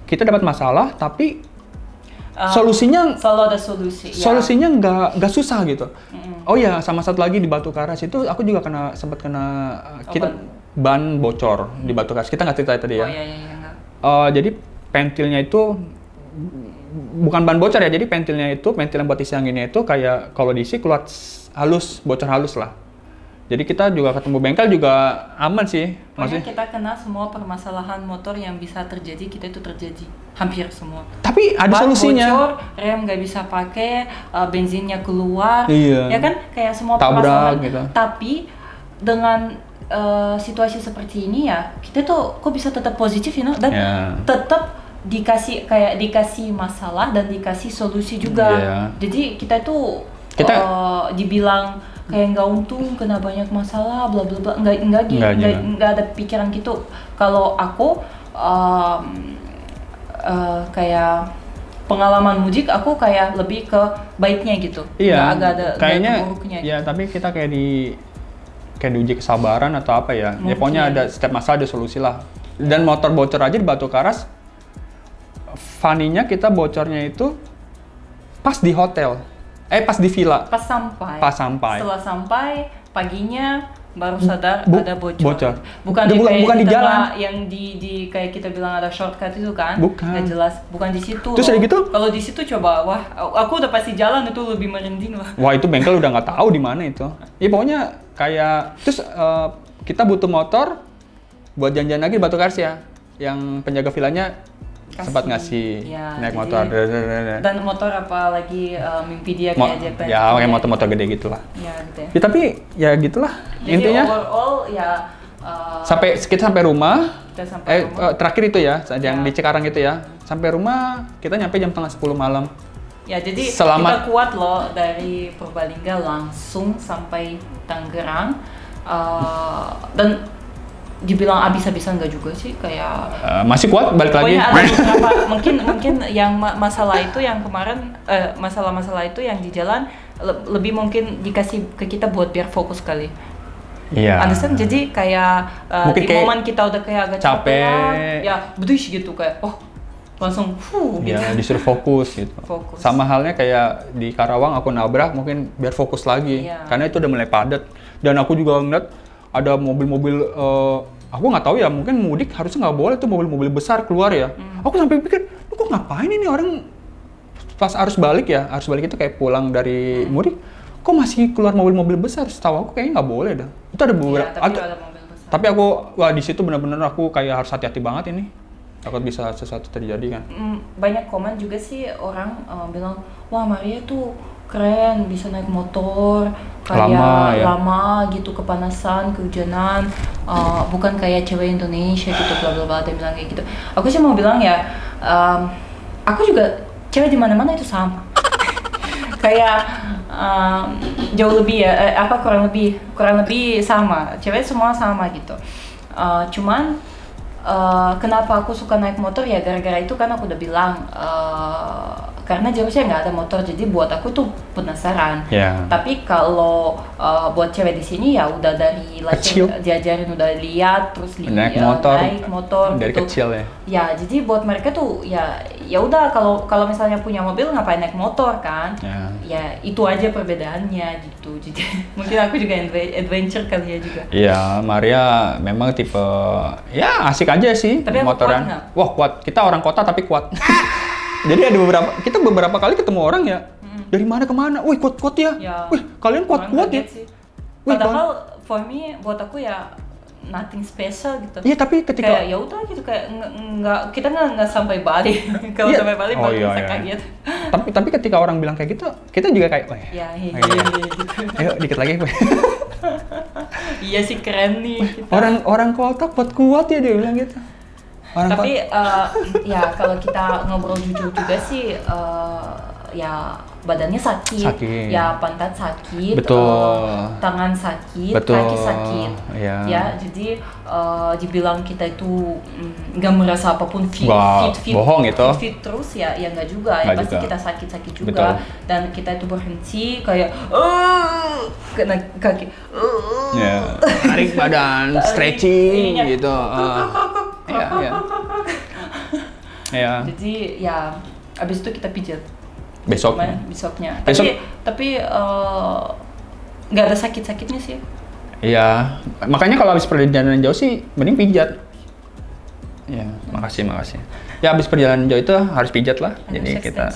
kita dapat masalah tapi solusinya selalu ada solusi. Solusinya nggak susah gitu. Oh ya, sama satu lagi di Batu Karas itu aku juga sempat kena ban bocor di Batu Karas. Kita nggak cerita tadi ya. Oh iya. Jadi pentilnya itu bukan ban bocor ya. Jadi pentil yang buat isi anginnya itu kayak kalau diisi keluar halus, bocor halus lah. Jadi kita juga ketemu bengkel juga aman sih. Maksudnya kita kena semua permasalahan motor yang bisa terjadi, kita itu terjadi hampir semua. Tapi ada solusinya. Bocor, rem nggak bisa pakai, bensinnya keluar, iya. Ya kan kayak semua tabrak, permasalahan. Gitu. Tapi dengan situasi seperti ini ya, kita tuh kok bisa tetap positif, dan tetap dikasih masalah dan dikasih solusi juga. Jadi kita dibilang kayak nggak untung, kena banyak masalah, bla bla bla. Nggak ada pikiran gitu. Kalau aku kayak pengalaman mudik, aku kayak lebih ke baiknya gitu. Iya. Nggak ada kayaknya. buruknya. Ya gitu. Tapi kita kayak diuji kesabaran atau apa ya. Ya pokoknya ada setiap masalah ada solusi lah. Dan motor bocor aja di Batu Karas. Funny-nya kita bocornya itu pas di hotel. Pas di villa. Pas sampai. Setelah sampai paginya baru sadar ada bocor. Bukan di jalan yang di kayak kita bilang ada shortcut itu kan? Bukan. Nggak jelas. Bukan di situ. Terus kayak gitu? Kalau di situ coba, wah, aku udah pasti jalan itu lebih merinding lah. Wah itu bengkel udah nggak tahu di mana itu. Ya pokoknya kayak terus kita butuh motor buat janjian lagi di Batu Karas ya. Yang penjaga villanya sempat ngasih naik motor. Dan motor apa lagi mimpi dia kayak Japan. Ya kayak motor-motor gede gitulah. Ya gitu ya. Ya tapi ya gitulah. Jadi intinya overall ya kita sampai rumah. Terakhir itu ya, yang di Cikarang itu ya. Sampai rumah kita nyampe jam 9:30 malam. Ya jadi kita kuat loh dari Purbalingga langsung sampai Tangerang dan dibilang abis-abisan nggak juga sih, kayak masih kuat balik lagi. Ada beberapa mungkin yang masalah itu yang kemarin masalah-masalah itu yang di jalan lebih mungkin dikasih ke kita buat biar fokus kali. Iya. Understand? Jadi kayak di momen kita udah kayak agak capek ya bedus gitu kayak langsung gitu. Ya disuruh fokus gitu. Sama halnya kayak di Karawang aku nabrak mungkin biar fokus lagi karena itu udah mulai padat dan aku juga ngeliat ada mobil-mobil, aku nggak tahu ya, mungkin mudik harusnya nggak boleh tuh mobil-mobil besar keluar ya. Aku sampai pikir, lu kok ngapain ini orang pas arus balik itu kayak pulang dari mudik, kok masih keluar mobil-mobil besar? Setahu aku kayaknya nggak boleh dah. Itu ada beberapa. Tapi ada mobil besar. Tapi di situ benar-benar aku kayak harus hati-hati banget ini. Takut bisa sesuatu terjadi kan. Banyak komen juga sih orang bilang, wah Maria tuh keren, bisa naik motor kayak lama gitu, kepanasan, kehujanan, bukan kayak cewek Indonesia gitu, bla bla bla. Dia bilang kayak gitu. Aku sih mau bilang ya, aku juga cewek di mana-mana itu sama. Kayak jauh lebih ya, kurang lebih sama. Cewek semua sama gitu. Cuman kenapa aku suka naik motor ya gara-gara itu kan aku udah bilang karena jauhnya nggak ada motor, jadi buat aku tuh penasaran. Tapi kalau buat cewek di sini ya udah dari lahir diajarin, udah lihat terus naik motor dari gitu. Kecil ya. Ya jadi buat mereka tuh ya udah kalau misalnya punya mobil ngapain naik motor kan? Ya itu aja perbedaannya gitu. Jadi mungkin aku juga adventure kali ya juga. Iya, Maria memang tipe ya asik aja sih. Tapi motoran. Wah kuat. Kita orang kota tapi kuat. Jadi ada beberapa kali ketemu orang ya. Dari mana ke mana? Wih kuat ya. Wih kalian kuat ya. Padahal for me buat aku ya nothing special gitu. Iya tapi ketika kayak ya udah gitu kayak kita nggak sampai Bali. Kalau sampai Bali baru bisa kaget. Tapi ketika orang bilang kayak gitu, kita juga kayak gitu. Ayo dikit lagi. Iya sih keren nih. Orang kota kuat ya dia bilang gitu. Tapi ya kalau kita ngobrol jujur juga sih ya badannya sakit. Ya pantat sakit, tangan sakit, kaki sakit. Ya jadi dibilang kita itu nggak merasa apapun fit bohong itu. Fit terus ya nggak juga. Ya pasti kita sakit juga. Dan kita itu berhenti kayak kena kaki. Tarik badan, stretching gitu. Ya. Jadi ya abis itu kita pijat. Besoknya. Tapi nggak ada sakit-sakitnya sih. Iya. Makanya kalau habis perjalanan jauh sih mending pijat. Ya, makasih. Ya habis perjalanan jauh itu harus pijat lah. Jadi kita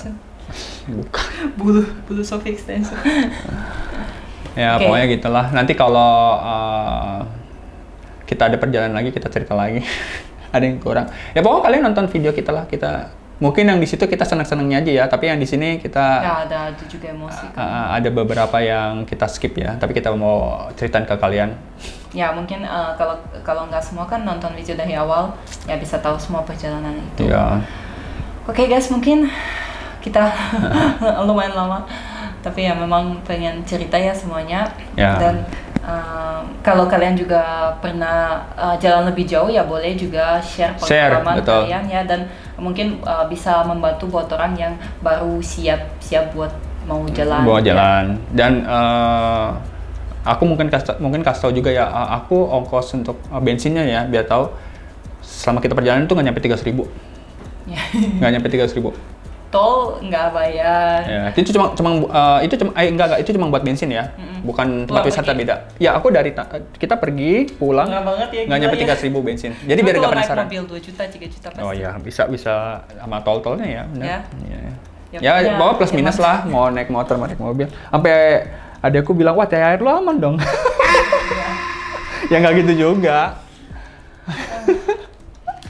bukan bulu soft extension. Ya pokoknya gitulah. Nanti kalau kita ada perjalanan lagi kita cerita lagi. Ada yang kurang. Ya pokoknya kalian nonton video kita lah. Kita mungkin yang di situ kita seneng-senengnya aja ya, tapi yang di sini kita ada juga emosi kan. Ada beberapa yang kita skip ya, tapi kita mau ceritain ke kalian. Ya mungkin kalau nggak semua kan nonton video dari awal ya bisa tahu semua perjalanan itu. Ya. Oke guys, mungkin kita lumayan lama. tapi ya memang pengen cerita ya semuanya. Ya. Dan kalau kalian juga pernah jalan lebih jauh ya boleh juga share pengalaman betul. kalian ya, dan mungkin bisa membantu buat orang yang baru siap buat mau jalan. Dan aku mungkin kasih tahu juga ya, aku ongkos untuk bensinnya ya, biar tahu selama kita perjalanan itu nggak nyampe 3.000. Ya. Nggak nyampe 3.000. Tol nggak bayar. Ya, itu cuma buat bensin ya, bukan tempat wisata beda. Ya aku kita pergi pulang nggak nyampe 3.000 bensin. Jadi biar nggak penasaran. Naik mobil 2 juta, 3 juta pasti. Oh iya, bisa sama tol-tolnya ya, benar. Ya, bawa plus minus lah, mau naik motor, mau naik mobil. Sampai adekku bilang, wah THR lu aman dong. Ya nggak gitu juga.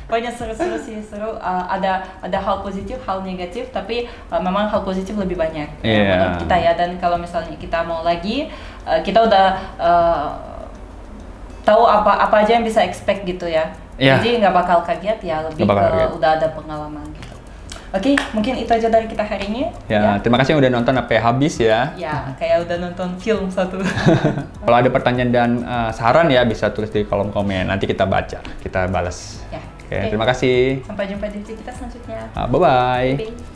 Pokoknya seru sih, seru. Ada hal positif, hal negatif, tapi memang hal positif lebih banyak menurut kita ya. Dan kalau misalnya kita mau lagi, kita udah tahu apa aja yang bisa expect gitu ya. Jadi nggak bakal kaget ya, lebih udah ada pengalaman gitu. Oke, mungkin itu aja dari kita hari ini. Ya, terima kasih yang udah nonton sampai habis ya. Ya, kayak udah nonton film satu. Kalau ada pertanyaan dan saran ya bisa tulis di kolom komen. Nanti kita baca, kita balas. Ya. Oke, terima kasih. Sampai jumpa di video kita selanjutnya. Bye-bye. Bye.